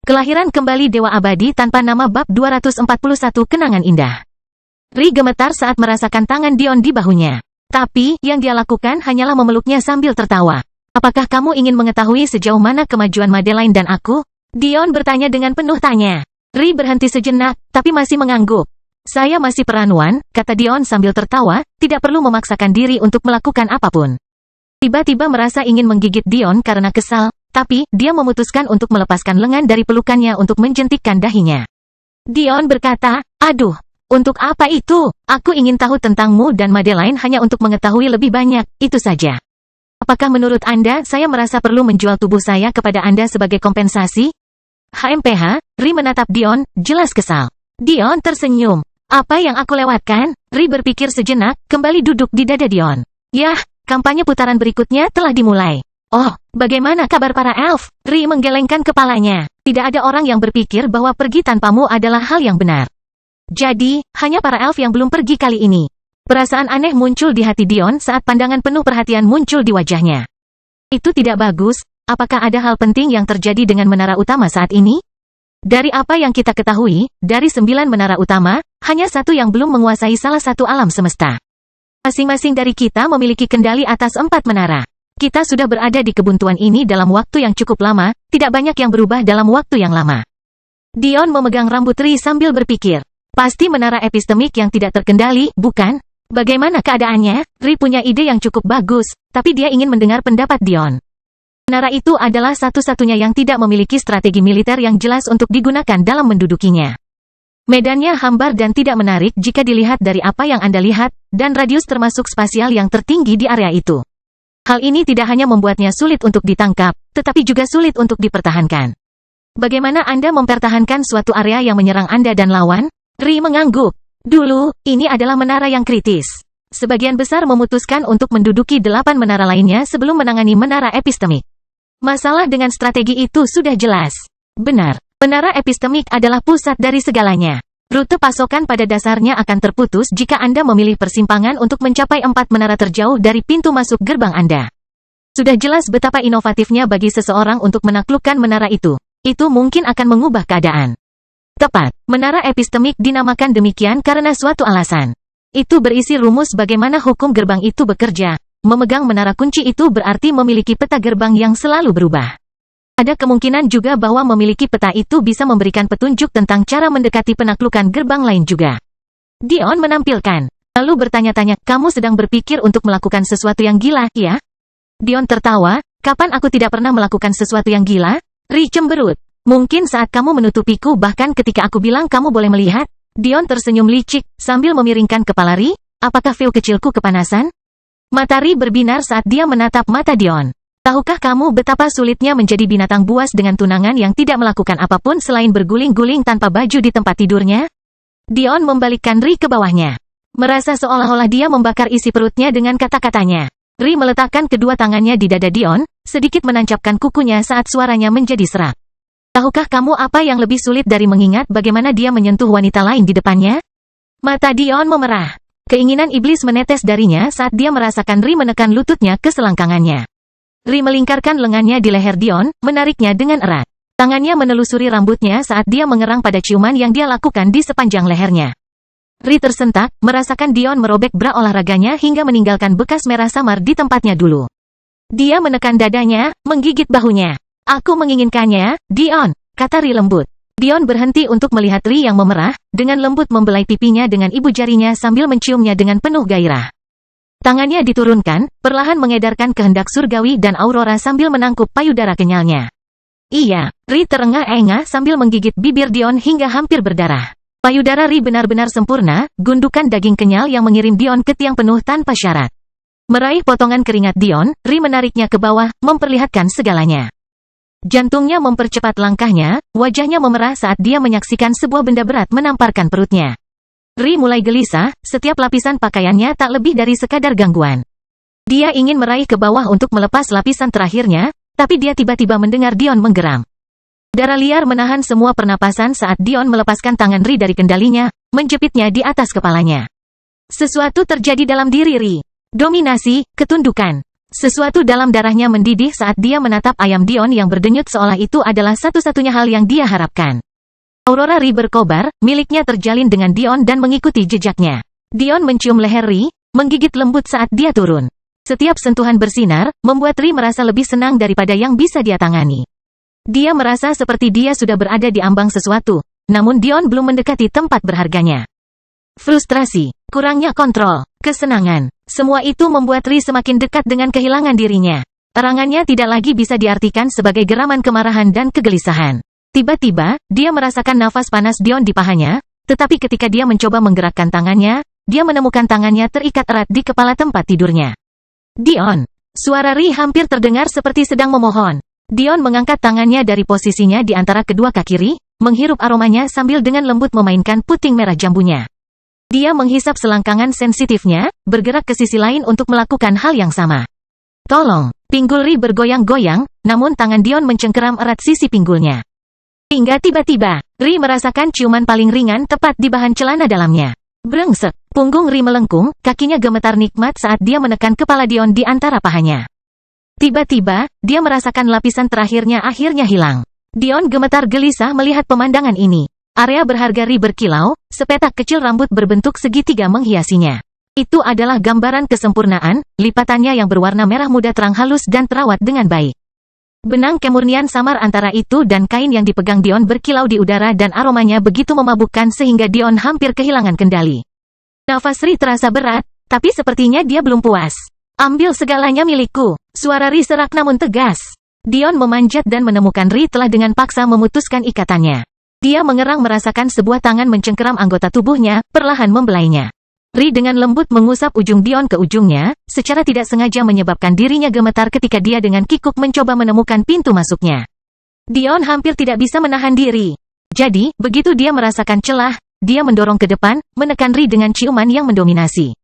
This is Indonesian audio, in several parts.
Kelahiran kembali Dewa Abadi tanpa nama bab 241 Kenangan Indah. Ri gemetar saat merasakan tangan Dion di bahunya. Tapi, yang dia lakukan hanyalah memeluknya sambil tertawa. Apakah kamu ingin mengetahui sejauh mana kemajuan Madeline dan aku? Dion bertanya dengan penuh tanya. Ri berhenti sejenak, tapi masih mengangguk. Saya masih peranuan, kata Dion sambil tertawa, tidak perlu memaksakan diri untuk melakukan apapun. Tiba-tiba merasa ingin menggigit Dion karena kesal, tapi, dia memutuskan untuk melepaskan lengan dari pelukannya untuk menjentikkan dahinya. Dion berkata, aduh, untuk apa itu? Aku ingin tahu tentangmu dan Madeline hanya untuk mengetahui lebih banyak, itu saja. Apakah menurut Anda saya merasa perlu menjual tubuh saya kepada Anda sebagai kompensasi? HMPH, Ri menatap Dion, jelas kesal. Dion tersenyum. Apa yang aku lewatkan? Ri berpikir sejenak, kembali duduk di dada Dion. Yah, kampanye putaran berikutnya telah dimulai. Oh, bagaimana kabar para elf? Ri menggelengkan kepalanya. Tidak ada orang yang berpikir bahwa pergi tanpamu adalah hal yang benar. Jadi, hanya para elf yang belum pergi kali ini. Perasaan aneh muncul di hati Dion saat pandangan penuh perhatian muncul di wajahnya. Itu tidak bagus. Apakah ada hal penting yang terjadi dengan menara utama saat ini? Dari apa yang kita ketahui, dari 9 menara utama, hanya satu yang belum menguasai salah satu alam semesta. Masing-masing dari kita memiliki kendali atas 4 menara. Kita sudah berada di kebuntuan ini dalam waktu yang cukup lama, tidak banyak yang berubah dalam waktu yang lama. Dion memegang rambut Ri sambil berpikir. Pasti menara epistemik yang tidak terkendali, bukan? Bagaimana keadaannya? Ri punya ide yang cukup bagus, tapi dia ingin mendengar pendapat Dion. Menara itu adalah satu-satunya yang tidak memiliki strategi militer yang jelas untuk digunakan dalam mendudukinya. Medannya hambar dan tidak menarik jika dilihat dari apa yang Anda lihat, dan radius termasuk spasial yang tertinggi di area itu. Hal ini tidak hanya membuatnya sulit untuk ditangkap, tetapi juga sulit untuk dipertahankan. Bagaimana Anda mempertahankan suatu area yang menyerang Anda dan lawan? Ri mengangguk. Dulu, ini adalah menara yang kritis. Sebagian besar memutuskan untuk menduduki 8 menara lainnya sebelum menangani menara epistemik. Masalah dengan strategi itu sudah jelas. Benar, menara epistemik adalah pusat dari segalanya. Rute pasokan pada dasarnya akan terputus jika Anda memilih persimpangan untuk mencapai 4 menara terjauh dari pintu masuk gerbang Anda. Sudah jelas betapa inovatifnya bagi seseorang untuk menaklukkan menara itu. Itu mungkin akan mengubah keadaan. Tepat, menara epistemik dinamakan demikian karena suatu alasan. Itu berisi rumus bagaimana hukum gerbang itu bekerja. Memegang menara kunci itu berarti memiliki peta gerbang yang selalu berubah. Ada kemungkinan juga bahwa memiliki peta itu bisa memberikan petunjuk tentang cara mendekati penaklukan gerbang lain juga. Dion menampilkan. Lalu bertanya-tanya, kamu sedang berpikir untuk melakukan sesuatu yang gila, ya? Dion tertawa, kapan aku tidak pernah melakukan sesuatu yang gila? Ri cemberut. Mungkin saat kamu menutupiku bahkan ketika aku bilang kamu boleh melihat. Dion tersenyum licik, sambil memiringkan kepala Ri. Apakah view kecilku kepanasan? Mata Ri berbinar saat dia menatap mata Dion. Tahukah kamu betapa sulitnya menjadi binatang buas dengan tunangan yang tidak melakukan apapun selain berguling-guling tanpa baju di tempat tidurnya? Dion membalikkan Ri ke bawahnya. Merasa seolah-olah dia membakar isi perutnya dengan kata-katanya. Ri meletakkan kedua tangannya di dada Dion, sedikit menancapkan kukunya saat suaranya menjadi serak. Tahukah kamu apa yang lebih sulit dari mengingat bagaimana dia menyentuh wanita lain di depannya? Mata Dion memerah. Keinginan iblis menetes darinya saat dia merasakan Ri menekan lututnya ke selangkangannya. Ri melingkarkan lengannya di leher Dion, menariknya dengan erat. Tangannya menelusuri rambutnya saat dia mengerang pada ciuman yang dia lakukan di sepanjang lehernya. Ri tersentak, merasakan Dion merobek bra olahraganya hingga meninggalkan bekas merah samar di tempatnya dulu. Dia menekan dadanya, menggigit bahunya. Aku menginginkannya, Dion, kata Ri lembut. Dion berhenti untuk melihat Ri yang memerah, dengan lembut membelai pipinya dengan ibu jarinya sambil menciumnya dengan penuh gairah. Tangannya diturunkan, perlahan mengedarkan kehendak surgawi dan aurora sambil menangkup payudara kenyalnya. Iya, Ri terengah-engah sambil menggigit bibir Dion hingga hampir berdarah. Payudara Ri benar-benar sempurna, gundukan daging kenyal yang mengirim Dion ke tiang penuh tanpa syarat. Meraih potongan keringat Dion, Ri menariknya ke bawah, memperlihatkan segalanya. Jantungnya mempercepat langkahnya, wajahnya memerah saat dia menyaksikan sebuah benda berat menamparkan perutnya. Ri mulai gelisah, setiap lapisan pakaiannya tak lebih dari sekadar gangguan. Dia ingin meraih ke bawah untuk melepas lapisan terakhirnya, tapi dia tiba-tiba mendengar Dion menggeram. Darah liar menahan semua pernapasan saat Dion melepaskan tangan Ri dari kendalinya, menjepitnya di atas kepalanya. Sesuatu terjadi dalam diri Ri. Dominasi, ketundukan. Sesuatu dalam darahnya mendidih saat dia menatap ayam Dion yang berdenyut seolah itu adalah satu-satunya hal yang dia harapkan. Aurora Ri berkobar, miliknya terjalin dengan Dion dan mengikuti jejaknya. Dion mencium leher Ri, menggigit lembut saat dia turun. Setiap sentuhan bersinar, membuat Ri merasa lebih senang daripada yang bisa dia tangani. Dia merasa seperti dia sudah berada di ambang sesuatu, namun Dion belum mendekati tempat berharganya. Frustrasi, kurangnya kontrol, kesenangan, semua itu membuat Ri semakin dekat dengan kehilangan dirinya. Erangannya tidak lagi bisa diartikan sebagai geraman kemarahan dan kegelisahan. Tiba-tiba, dia merasakan nafas panas Dion di pahanya, tetapi ketika dia mencoba menggerakkan tangannya, dia menemukan tangannya terikat erat di kepala tempat tidurnya. Dion. Suara Ri hampir terdengar seperti sedang memohon. Dion mengangkat tangannya dari posisinya di antara kedua kaki Ri, menghirup aromanya sambil dengan lembut memainkan puting merah jambunya. Dia menghisap selangkangan sensitifnya, bergerak ke sisi lain untuk melakukan hal yang sama. Tolong. Pinggul Ri bergoyang-goyang, namun tangan Dion mencengkeram erat sisi pinggulnya. Hingga tiba-tiba, Ri merasakan ciuman paling ringan tepat di bahan celana dalamnya. Brengsek, punggung Ri melengkung, kakinya gemetar nikmat saat dia menekan kepala Dion di antara pahanya. Tiba-tiba, dia merasakan lapisan terakhirnya akhirnya hilang. Dion gemetar gelisah melihat pemandangan ini. Area berharga Ri berkilau, sepetak kecil rambut berbentuk segitiga menghiasinya. Itu adalah gambaran kesempurnaan, lipatannya yang berwarna merah muda terang halus dan terawat dengan baik. Benang kemurnian samar antara itu dan kain yang dipegang Dion berkilau di udara dan aromanya begitu memabukkan sehingga Dion hampir kehilangan kendali. Nafas Ri terasa berat, tapi sepertinya dia belum puas. Ambil segalanya milikku. Suara Ri serak namun tegas. Dion memanjat dan menemukan Ri telah dengan paksa memutuskan ikatannya. Dia mengerang merasakan sebuah tangan mencengkeram anggota tubuhnya, perlahan membelainya. Ri dengan lembut mengusap ujung Dion ke ujungnya, secara tidak sengaja menyebabkan dirinya gemetar ketika dia dengan kikuk mencoba menemukan pintu masuknya. Dion hampir tidak bisa menahan diri. Jadi, begitu dia merasakan celah, dia mendorong ke depan, menekan Ri dengan ciuman yang mendominasi.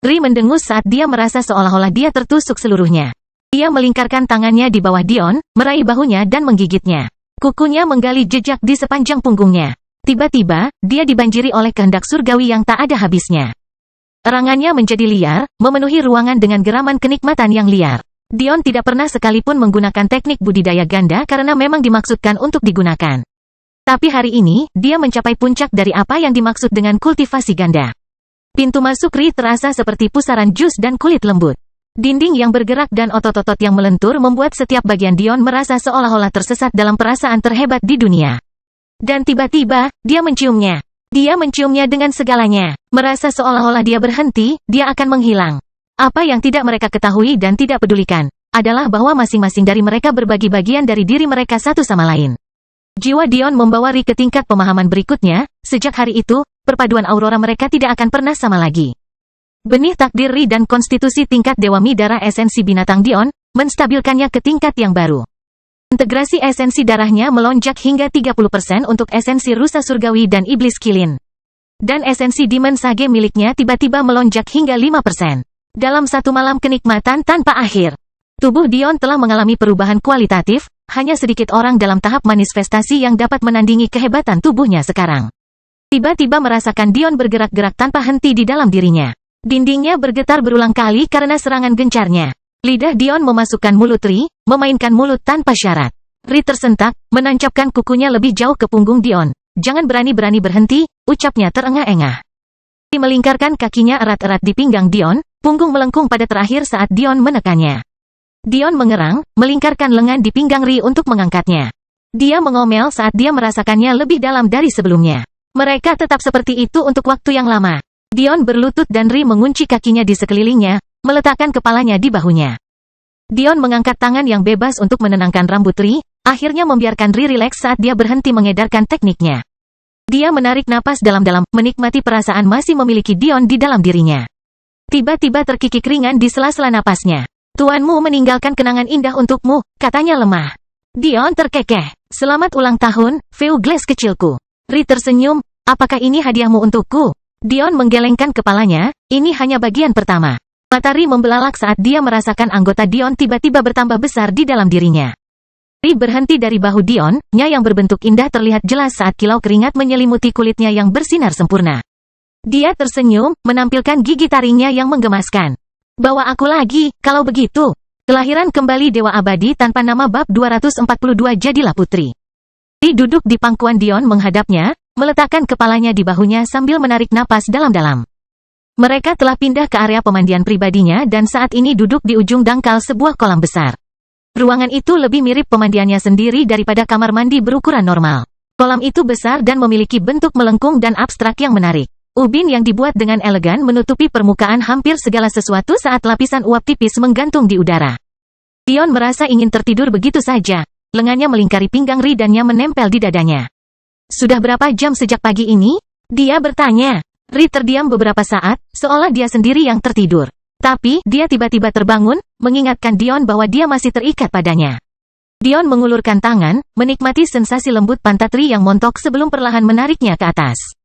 Ri mendengus saat dia merasa seolah-olah dia tertusuk seluruhnya. Dia melingkarkan tangannya di bawah Dion, meraih bahunya dan menggigitnya. Kukunya menggali jejak di sepanjang punggungnya. Tiba-tiba, dia dibanjiri oleh kehendak surgawi yang tak ada habisnya. Erangannya menjadi liar, memenuhi ruangan dengan geraman kenikmatan yang liar. Dion tidak pernah sekalipun menggunakan teknik budidaya ganda karena memang dimaksudkan untuk digunakan. Tapi hari ini, dia mencapai puncak dari apa yang dimaksud dengan kultivasi ganda. Pintu masuk Ri terasa seperti pusaran jus dan kulit lembut. Dinding yang bergerak dan otot-otot yang melentur membuat setiap bagian Dion merasa seolah-olah tersesat dalam perasaan terhebat di dunia. Dan tiba-tiba, dia menciumnya. Dia menciumnya dengan segalanya. Merasa seolah-olah dia berhenti, dia akan menghilang. Apa yang tidak mereka ketahui dan tidak pedulikan, adalah bahwa masing-masing dari mereka berbagi bagian dari diri mereka satu sama lain. Jiwa Dion membawa Ri ke tingkat pemahaman berikutnya, sejak hari itu, perpaduan aurora mereka tidak akan pernah sama lagi. Benih takdir Ri dan konstitusi tingkat Dewa Mi darah esensi binatang Dion, menstabilkannya ke tingkat yang baru. Integrasi esensi darahnya melonjak hingga 30% untuk esensi rusa surgawi dan iblis kilin. Dan esensi Demon Sage miliknya tiba-tiba melonjak hingga 5%. Dalam satu malam kenikmatan tanpa akhir. Tubuh Dion telah mengalami perubahan kualitatif, hanya sedikit orang dalam tahap manifestasi yang dapat menandingi kehebatan tubuhnya sekarang. Tiba-tiba merasakan Dion bergerak-gerak tanpa henti di dalam dirinya. Dindingnya bergetar berulang kali karena serangan gencarnya. Lidah Dion memasukkan mulut Ri, memainkan mulut tanpa syarat. Ri tersentak, menancapkan kukunya lebih jauh ke punggung Dion. Jangan berani-berani berhenti, ucapnya terengah-engah. Ri melingkarkan kakinya erat-erat di pinggang Dion, punggung melengkung pada terakhir saat Dion menekannya. Dion mengerang, melingkarkan lengan di pinggang Ri untuk mengangkatnya. Dia mengomel saat dia merasakannya lebih dalam dari sebelumnya. Mereka tetap seperti itu untuk waktu yang lama. Dion berlutut dan Ri mengunci kakinya di sekelilingnya, meletakkan kepalanya di bahunya. Dion mengangkat tangan yang bebas untuk menenangkan rambut Ri, akhirnya membiarkan Ri rileks saat dia berhenti mengedarkan tekniknya. Dia menarik napas dalam-dalam, menikmati perasaan masih memiliki Dion di dalam dirinya. Tiba-tiba terkikik ringan di sela-sela napasnya. Tuanmu meninggalkan kenangan indah untukmu, katanya lemah. Dion terkekeh. Selamat ulang tahun, Veu Glass kecilku. Ri tersenyum, apakah ini hadiahmu untukku? Dion menggelengkan kepalanya, ini hanya bagian pertama. Matahari membelalak saat dia merasakan anggota Dion tiba-tiba bertambah besar di dalam dirinya. Ri berhenti dari bahu Dion, nya yang berbentuk indah terlihat jelas saat kilau keringat menyelimuti kulitnya yang bersinar sempurna. Dia tersenyum, menampilkan gigi taringnya yang menggemaskan. Bawa aku lagi, kalau begitu. Kelahiran kembali Dewa Abadi tanpa nama bab 242 jadilah putri. Ri duduk di pangkuan Dion menghadapnya, meletakkan kepalanya di bahunya sambil menarik napas dalam-dalam. Mereka telah pindah ke area pemandian pribadinya dan saat ini duduk di ujung dangkal sebuah kolam besar. Ruangan itu lebih mirip pemandiannya sendiri daripada kamar mandi berukuran normal. Kolam itu besar dan memiliki bentuk melengkung dan abstrak yang menarik. Ubin yang dibuat dengan elegan menutupi permukaan hampir segala sesuatu saat lapisan uap tipis menggantung di udara. Dion merasa ingin tertidur begitu saja. Lengannya melingkari pinggang Ri dan nya menempel di dadanya. Sudah berapa jam sejak pagi ini? Dia bertanya. Ri terdiam beberapa saat, seolah dia sendiri yang tertidur. Tapi, dia tiba-tiba terbangun, mengingatkan Dion bahwa dia masih terikat padanya. Dion mengulurkan tangan, menikmati sensasi lembut pantat Ri yang montok sebelum perlahan menariknya ke atas.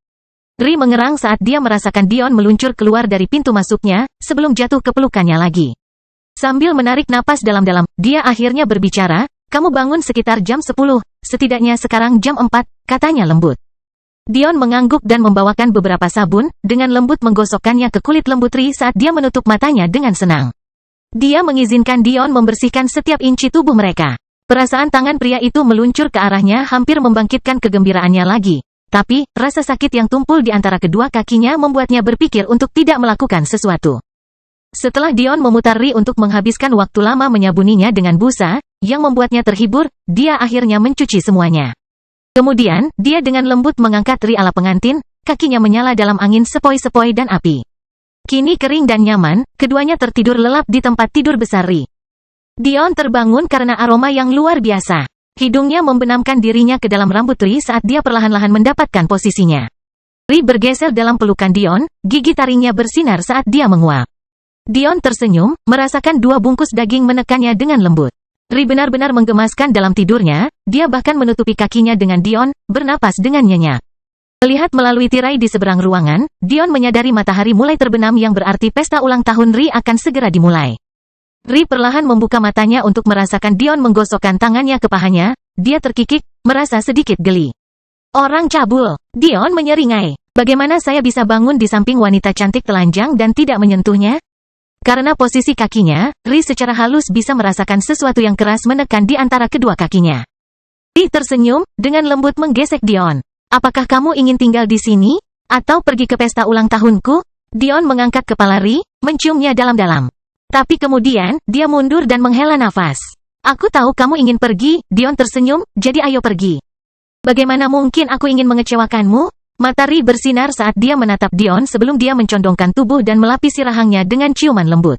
Ri mengerang saat dia merasakan Dion meluncur keluar dari pintu masuknya, sebelum jatuh ke pelukannya lagi. Sambil menarik napas dalam-dalam, dia akhirnya berbicara, "Kamu bangun sekitar jam 10, setidaknya sekarang jam 4, katanya lembut. Dion mengangguk dan membawakan beberapa sabun, dengan lembut menggosokkannya ke kulit lembut Ri saat dia menutup matanya dengan senang. Dia mengizinkan Dion membersihkan setiap inci tubuh mereka. Perasaan tangan pria itu meluncur ke arahnya hampir membangkitkan kegembiraannya lagi. Tapi, rasa sakit yang tumpul di antara kedua kakinya membuatnya berpikir untuk tidak melakukan sesuatu. Setelah Dion memutar Ri untuk menghabiskan waktu lama menyabuninya dengan busa, yang membuatnya terhibur, dia akhirnya mencuci semuanya. Kemudian, dia dengan lembut mengangkat Ri ala pengantin, kakinya menyala dalam angin sepoi-sepoi dan api. Kini kering dan nyaman, keduanya tertidur lelap di tempat tidur besar Ri. Dion terbangun karena aroma yang luar biasa. Hidungnya membenamkan dirinya ke dalam rambut Ri saat dia perlahan-lahan mendapatkan posisinya. Ri bergeser dalam pelukan Dion, gigi taringnya bersinar saat dia menguap. Dion tersenyum, merasakan 2 bungkus daging menekannya dengan lembut. Ri benar-benar menggemaskan dalam tidurnya, dia bahkan menutupi kakinya dengan Dion, bernapas dengan nyenyak. Melihat melalui tirai di seberang ruangan, Dion menyadari matahari mulai terbenam yang berarti pesta ulang tahun Ri akan segera dimulai. Ri perlahan membuka matanya untuk merasakan Dion menggosokkan tangannya ke pahanya, dia terkikik, merasa sedikit geli. Orang cabul, Dion menyeringai. Bagaimana saya bisa bangun di samping wanita cantik telanjang dan tidak menyentuhnya? Karena posisi kakinya, Ri secara halus bisa merasakan sesuatu yang keras menekan di antara kedua kakinya. Ri tersenyum, dengan lembut menggesek Dion. Apakah kamu ingin tinggal di sini? Atau pergi ke pesta ulang tahunku? Dion mengangkat kepala Ri, menciumnya dalam-dalam. Tapi kemudian, dia mundur dan menghela nafas. Aku tahu kamu ingin pergi, Dion tersenyum, jadi ayo pergi. Bagaimana mungkin aku ingin mengecewakanmu? Mata Ri bersinar saat dia menatap Dion sebelum dia mencondongkan tubuh dan melapisi rahangnya dengan ciuman lembut.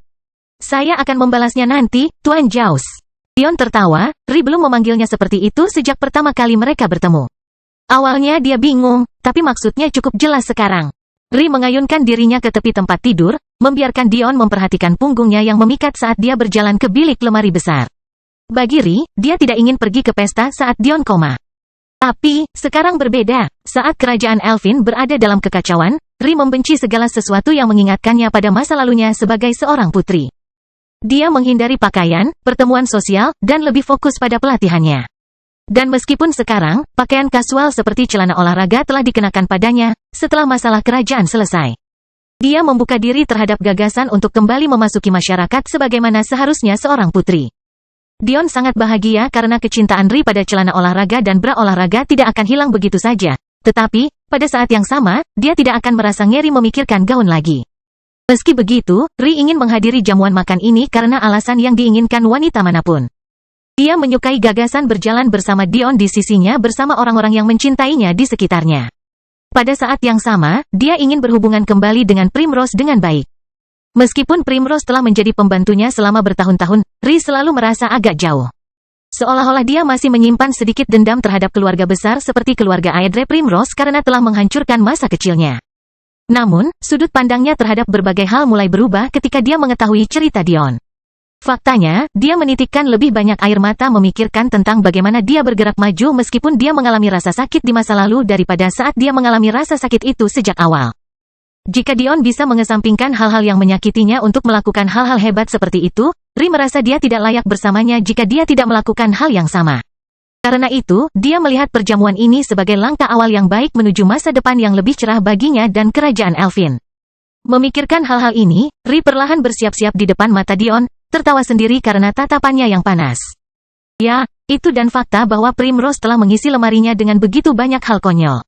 Saya akan membalasnya nanti, Tuan Jaus. Dion tertawa, Ri belum memanggilnya seperti itu sejak pertama kali mereka bertemu. Awalnya dia bingung, tapi maksudnya cukup jelas sekarang. Ri mengayunkan dirinya ke tepi tempat tidur, membiarkan Dion memperhatikan punggungnya yang memikat saat dia berjalan ke bilik lemari besar. Bagi Ri, dia tidak ingin pergi ke pesta saat Dion koma. Tapi, sekarang berbeda. Saat kerajaan Elfin berada dalam kekacauan, Ri membenci segala sesuatu yang mengingatkannya pada masa lalunya sebagai seorang putri. Dia menghindari pakaian, pertemuan sosial, dan lebih fokus pada pelatihannya. Dan meskipun sekarang, pakaian kasual seperti celana olahraga telah dikenakan padanya, setelah masalah kerajaan selesai. Dia membuka diri terhadap gagasan untuk kembali memasuki masyarakat sebagaimana seharusnya seorang putri. Dion sangat bahagia karena kecintaan Ri pada celana olahraga dan bra olahraga tidak akan hilang begitu saja. Tetapi, pada saat yang sama, dia tidak akan merasa ngeri memikirkan gaun lagi. Meski begitu, Ri ingin menghadiri jamuan makan ini karena alasan yang diinginkan wanita manapun. Dia menyukai gagasan berjalan bersama Dion di sisinya bersama orang-orang yang mencintainya di sekitarnya. Pada saat yang sama, dia ingin berhubungan kembali dengan Primrose dengan baik. Meskipun Primrose telah menjadi pembantunya selama bertahun-tahun, Ri selalu merasa agak jauh. Seolah-olah dia masih menyimpan sedikit dendam terhadap keluarga besar seperti keluarga Aedre Primrose karena telah menghancurkan masa kecilnya. Namun, sudut pandangnya terhadap berbagai hal mulai berubah ketika dia mengetahui cerita Dion. Faktanya, dia menitikkan lebih banyak air mata memikirkan tentang bagaimana dia bergerak maju meskipun dia mengalami rasa sakit di masa lalu daripada saat dia mengalami rasa sakit itu sejak awal. Jika Dion bisa mengesampingkan hal-hal yang menyakitinya untuk melakukan hal-hal hebat seperti itu, Ri merasa dia tidak layak bersamanya jika dia tidak melakukan hal yang sama. Karena itu, dia melihat perjamuan ini sebagai langkah awal yang baik menuju masa depan yang lebih cerah baginya dan kerajaan Elfin. Memikirkan hal-hal ini, Ri perlahan bersiap-siap di depan mata Dion, tertawa sendiri karena tatapannya yang panas. Ya, itu dan fakta bahwa Primrose telah mengisi lemarinya dengan begitu banyak hal konyol.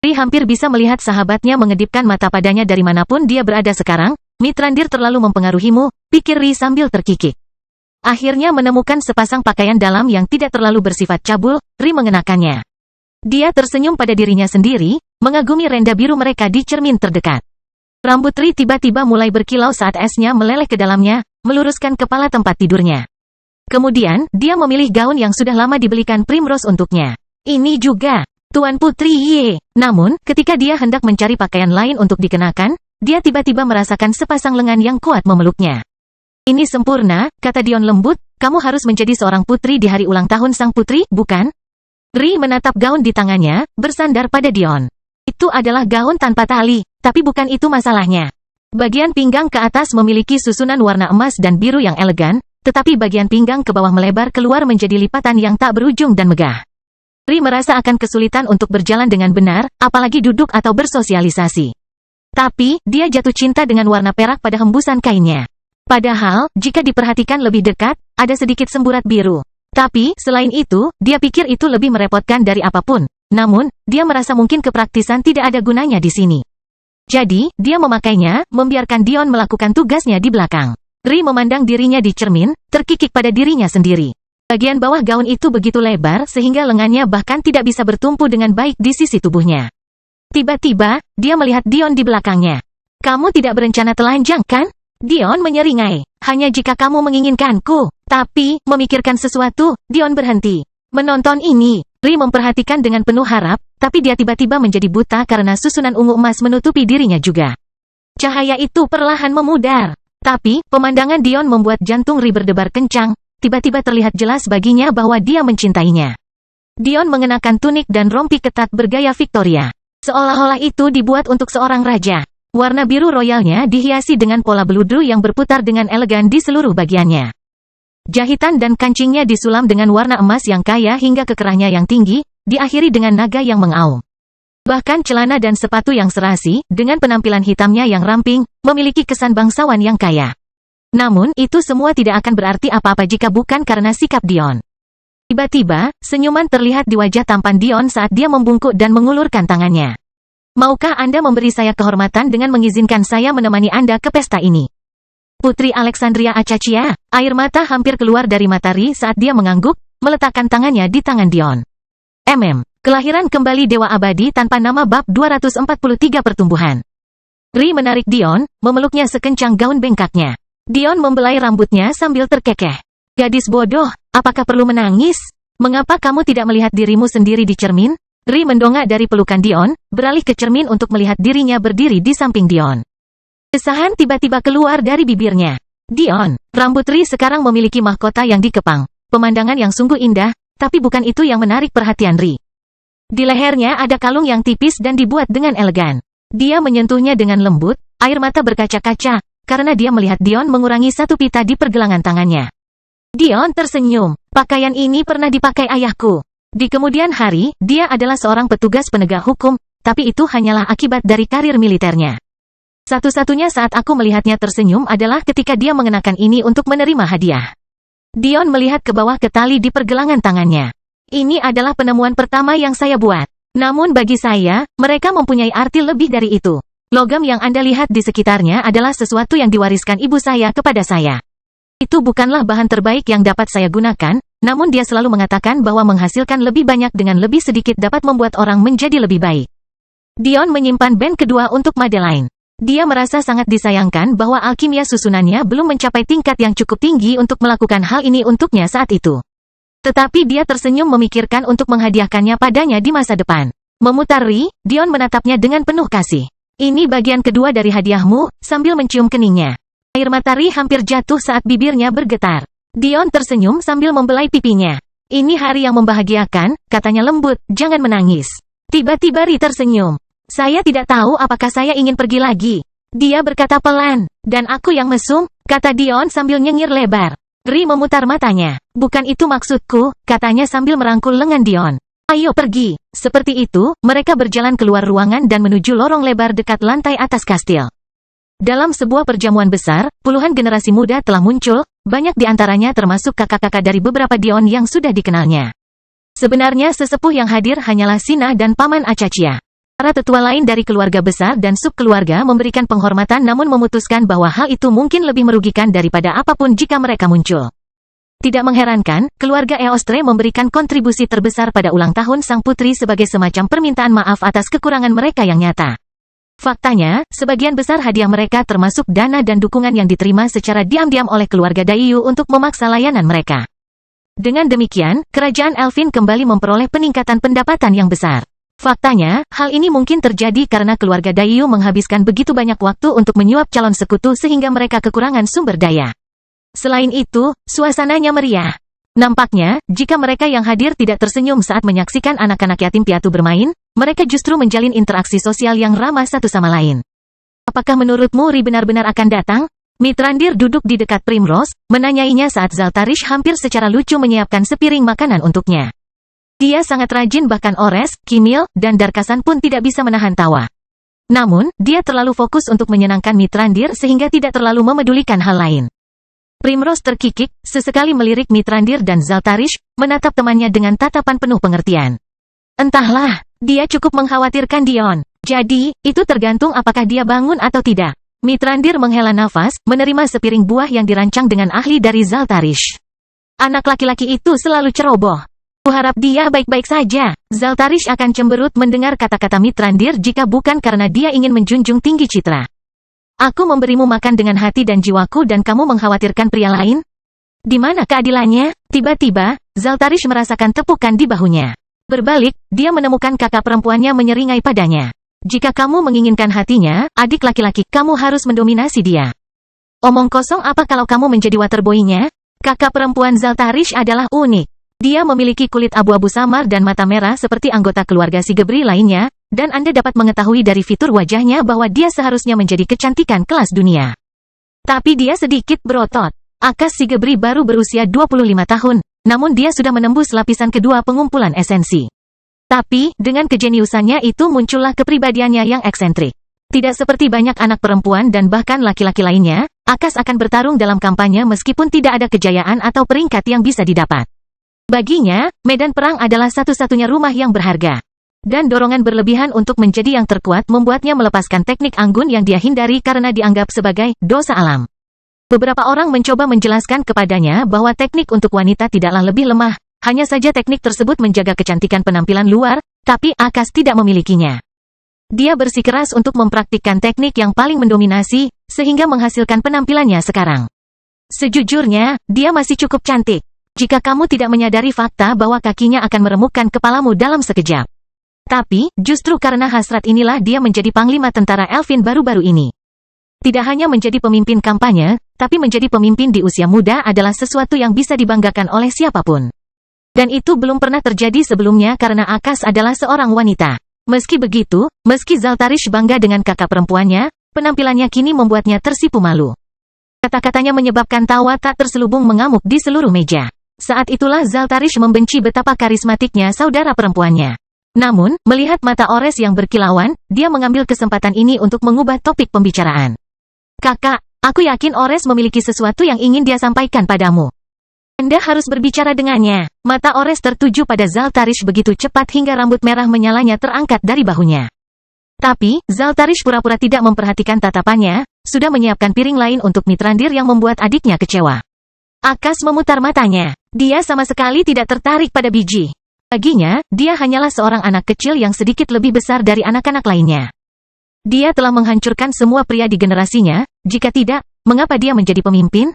Ri hampir bisa melihat sahabatnya mengedipkan mata padanya dari manapun dia berada sekarang. Mithrandir terlalu mempengaruhimu, pikir Ri sambil terkikik. Akhirnya menemukan sepasang pakaian dalam yang tidak terlalu bersifat cabul, Ri mengenakannya. Dia tersenyum pada dirinya sendiri, mengagumi renda biru mereka di cermin terdekat. Rambut Ri tiba-tiba mulai berkilau saat esnya meleleh ke dalamnya, meluruskan kepala tempat tidurnya. Kemudian, dia memilih gaun yang sudah lama dibelikan Primrose untuknya. Ini juga, Tuan Putri Ye. Namun, ketika dia hendak mencari pakaian lain untuk dikenakan, dia tiba-tiba merasakan sepasang lengan yang kuat memeluknya. Ini sempurna, kata Dion lembut, kamu harus menjadi seorang putri di hari ulang tahun sang putri, bukan? Ri menatap gaun di tangannya, bersandar pada Dion. Itu adalah gaun tanpa tali, tapi bukan itu masalahnya. Bagian pinggang ke atas memiliki susunan warna emas dan biru yang elegan, tetapi bagian pinggang ke bawah melebar keluar menjadi lipatan yang tak berujung dan megah. Ri merasa akan kesulitan untuk berjalan dengan benar, apalagi duduk atau bersosialisasi. Tapi, dia jatuh cinta dengan warna perak pada hembusan kainnya. Padahal, jika diperhatikan lebih dekat, ada sedikit semburat biru. Tapi, selain itu, dia pikir itu lebih merepotkan dari apapun. Namun, dia merasa mungkin kepraktisan tidak ada gunanya di sini. Jadi, dia memakainya, membiarkan Dion melakukan tugasnya di belakang. Ri memandang dirinya di cermin, terkikik pada dirinya sendiri. Bagian bawah gaun itu begitu lebar sehingga lengannya bahkan tidak bisa bertumpu dengan baik di sisi tubuhnya. Tiba-tiba, dia melihat Dion di belakangnya. Kamu tidak berencana telanjang, kan? Dion menyeringai. Hanya jika kamu menginginkanku. Tapi, memikirkan sesuatu, Dion berhenti. Menonton ini, Ri memperhatikan dengan penuh harap, tapi dia tiba-tiba menjadi buta karena susunan ungu emas menutupi dirinya juga. Cahaya itu perlahan memudar. Tapi, pemandangan Dion membuat jantung Ri berdebar kencang, tiba-tiba terlihat jelas baginya bahwa dia mencintainya. Dion mengenakan tunik dan rompi ketat bergaya Victoria. Seolah-olah itu dibuat untuk seorang raja. Warna biru royalnya dihiasi dengan pola beludru yang berputar dengan elegan di seluruh bagiannya. Jahitan dan kancingnya disulam dengan warna emas yang kaya hingga ke kerahnya yang tinggi, diakhiri dengan naga yang mengaum. Bahkan celana dan sepatu yang serasi, dengan penampilan hitamnya yang ramping, memiliki kesan bangsawan yang kaya. Namun, itu semua tidak akan berarti apa-apa jika bukan karena sikap Dion. Tiba-tiba, senyuman terlihat di wajah tampan Dion saat dia membungkuk dan mengulurkan tangannya. Maukah Anda memberi saya kehormatan dengan mengizinkan saya menemani Anda ke pesta ini? Putri Alexandria Acaccia, air mata hampir keluar dari mata Ri saat dia mengangguk, meletakkan tangannya di tangan Dion. Kelahiran kembali Dewa Abadi tanpa nama bab 243 pertumbuhan. Ri menarik Dion, memeluknya sekencang gaun bengkaknya. Dion membelai rambutnya sambil terkekeh. Gadis bodoh, apakah perlu menangis? Mengapa kamu tidak melihat dirimu sendiri di cermin? Ri mendongak dari pelukan Dion, beralih ke cermin untuk melihat dirinya berdiri di samping Dion. Desahan tiba-tiba keluar dari bibirnya. Dion, rambut Ri sekarang memiliki mahkota yang dikepang. Pemandangan yang sungguh indah, tapi bukan itu yang menarik perhatian Ri. Di lehernya ada kalung yang tipis dan dibuat dengan elegan. Dia menyentuhnya dengan lembut, air mata berkaca-kaca, karena dia melihat Dion mengurangi satu pita di pergelangan tangannya. Dion tersenyum, pakaian ini pernah dipakai ayahku. Di kemudian hari, dia adalah seorang petugas penegak hukum, tapi itu hanyalah akibat dari karir militernya. Satu-satunya saat aku melihatnya tersenyum adalah ketika dia mengenakan ini untuk menerima hadiah. Dion melihat ke bawah ke tali di pergelangan tangannya. Ini adalah penemuan pertama yang saya buat. Namun bagi saya, mereka mempunyai arti lebih dari itu. Logam yang Anda lihat di sekitarnya adalah sesuatu yang diwariskan ibu saya kepada saya. Itu bukanlah bahan terbaik yang dapat saya gunakan, namun dia selalu mengatakan bahwa menghasilkan lebih banyak dengan lebih sedikit dapat membuat orang menjadi lebih baik. Dion menyimpan band kedua untuk Madeline. Dia merasa sangat disayangkan bahwa alkimia susunannya belum mencapai tingkat yang cukup tinggi untuk melakukan hal ini untuknya saat itu. Tetapi dia tersenyum memikirkan untuk menghadiahkannya padanya di masa depan. Memutar Ri, Dion menatapnya dengan penuh kasih. Ini bagian kedua dari hadiahmu, sambil mencium keningnya. Air mata Ri hampir jatuh saat bibirnya bergetar. Dion tersenyum sambil membelai pipinya. Ini hari yang membahagiakan, katanya lembut, jangan menangis. Tiba-tiba Ri tersenyum. Saya tidak tahu apakah saya ingin pergi lagi. Dia berkata pelan, dan aku yang mesum, kata Dion sambil nyengir lebar. Ri memutar matanya. Bukan itu maksudku, katanya sambil merangkul lengan Dion. Ayo pergi. Seperti itu, mereka berjalan keluar ruangan dan menuju lorong lebar dekat lantai atas kastil. Dalam sebuah perjamuan besar, puluhan generasi muda telah muncul, banyak di antaranya termasuk kakak-kakak dari beberapa Dion yang sudah dikenalnya. Sebenarnya sesepuh yang hadir hanyalah Sina dan Paman Acachia. Para tetua lain dari keluarga besar dan subkeluarga memberikan penghormatan namun memutuskan bahwa hal itu mungkin lebih merugikan daripada apapun jika mereka muncul. Tidak mengherankan, keluarga Eostre memberikan kontribusi terbesar pada ulang tahun sang putri sebagai semacam permintaan maaf atas kekurangan mereka yang nyata. Faktanya, sebagian besar hadiah mereka termasuk dana dan dukungan yang diterima secara diam-diam oleh keluarga Daiyu untuk memaksa layanan mereka. Dengan demikian, kerajaan Elfin kembali memperoleh peningkatan pendapatan yang besar. Faktanya, hal ini mungkin terjadi karena keluarga Daiyu menghabiskan begitu banyak waktu untuk menyuap calon sekutu sehingga mereka kekurangan sumber daya. Selain itu, suasananya meriah. Nampaknya, jika mereka yang hadir tidak tersenyum saat menyaksikan anak-anak yatim piatu bermain, mereka justru menjalin interaksi sosial yang ramah satu sama lain. Apakah menurutmu Ri benar-benar akan datang? Mithrandir duduk di dekat Primrose, menanyainya saat Zaltarish hampir secara lucu menyiapkan sepiring makanan untuknya. Dia sangat rajin bahkan Ores, Kimil, dan Darkasan pun tidak bisa menahan tawa. Namun, dia terlalu fokus untuk menyenangkan Mithrandir sehingga tidak terlalu memedulikan hal lain. Primrose terkikik, sesekali melirik Mithrandir dan Zaltarish, menatap temannya dengan tatapan penuh pengertian. Entahlah, dia cukup mengkhawatirkan Dion. Jadi, itu tergantung apakah dia bangun atau tidak. Mithrandir menghela nafas, menerima sepiring buah yang dirancang dengan ahli dari Zaltarish. Anak laki-laki itu selalu ceroboh. Kuharap dia baik-baik saja. Zaltarish akan cemberut mendengar kata-kata Mithrandir jika bukan karena dia ingin menjunjung tinggi citra. Aku memberimu makan dengan hati dan jiwaku dan kamu mengkhawatirkan pria lain? Di mana keadilannya? Tiba-tiba, Zaltarish merasakan tepukan di bahunya. Berbalik, dia menemukan kakak perempuannya menyeringai padanya. Jika kamu menginginkan hatinya, adik laki-laki, kamu harus mendominasi dia. Omong kosong apa kalau kamu menjadi waterboy-nya? Kakak perempuan Zaltarish adalah unik. Dia memiliki kulit abu-abu samar dan mata merah seperti anggota keluarga Sigebri lainnya, dan Anda dapat mengetahui dari fitur wajahnya bahwa dia seharusnya menjadi kecantikan kelas dunia. Tapi dia sedikit berotot. Akas Sigebri baru berusia 25 tahun, namun dia sudah menembus lapisan kedua pengumpulan esensi. Tapi, dengan kejeniusannya itu muncullah kepribadiannya yang eksentrik. Tidak seperti banyak anak perempuan dan bahkan laki-laki lainnya, Akas akan bertarung dalam kampanye meskipun tidak ada kejayaan atau peringkat yang bisa didapat. Baginya, medan perang adalah satu-satunya rumah yang berharga. Dan dorongan berlebihan untuk menjadi yang terkuat membuatnya melepaskan teknik anggun yang dia hindari karena dianggap sebagai dosa alam. Beberapa orang mencoba menjelaskan kepadanya bahwa teknik untuk wanita tidaklah lebih lemah, hanya saja teknik tersebut menjaga kecantikan penampilan luar, tapi Akas tidak memilikinya. Dia bersikeras untuk mempraktikkan teknik yang paling mendominasi, sehingga menghasilkan penampilannya sekarang. Sejujurnya, dia masih cukup cantik. Jika kamu tidak menyadari fakta bahwa kakinya akan meremukkan kepalamu dalam sekejap. Tapi, justru karena hasrat inilah dia menjadi panglima tentara Elfin baru-baru ini. Tidak hanya menjadi pemimpin kampanye, tapi menjadi pemimpin di usia muda adalah sesuatu yang bisa dibanggakan oleh siapapun. Dan itu belum pernah terjadi sebelumnya karena Akas adalah seorang wanita. Meski begitu, meski Zaltarish bangga dengan kakak perempuannya, penampilannya kini membuatnya tersipu malu. Kata-katanya menyebabkan tawa tak terselubung mengamuk di seluruh meja. Saat itulah Zaltarish membenci betapa karismatiknya saudara perempuannya. Namun, melihat mata Ores yang berkilauan, dia mengambil kesempatan ini untuk mengubah topik pembicaraan. Kakak, aku yakin Ores memiliki sesuatu yang ingin dia sampaikan padamu. Anda harus berbicara dengannya. Mata Ores tertuju pada Zaltarish begitu cepat hingga rambut merah menyalanya terangkat dari bahunya. Tapi, Zaltarish pura-pura tidak memperhatikan tatapannya, sudah menyiapkan piring lain untuk Mithrandir yang membuat adiknya kecewa. Akas memutar matanya. Dia sama sekali tidak tertarik pada biji. Baginya, dia hanyalah seorang anak kecil yang sedikit lebih besar dari anak-anak lainnya. Dia telah menghancurkan semua pria di generasinya, jika tidak, mengapa dia menjadi pemimpin?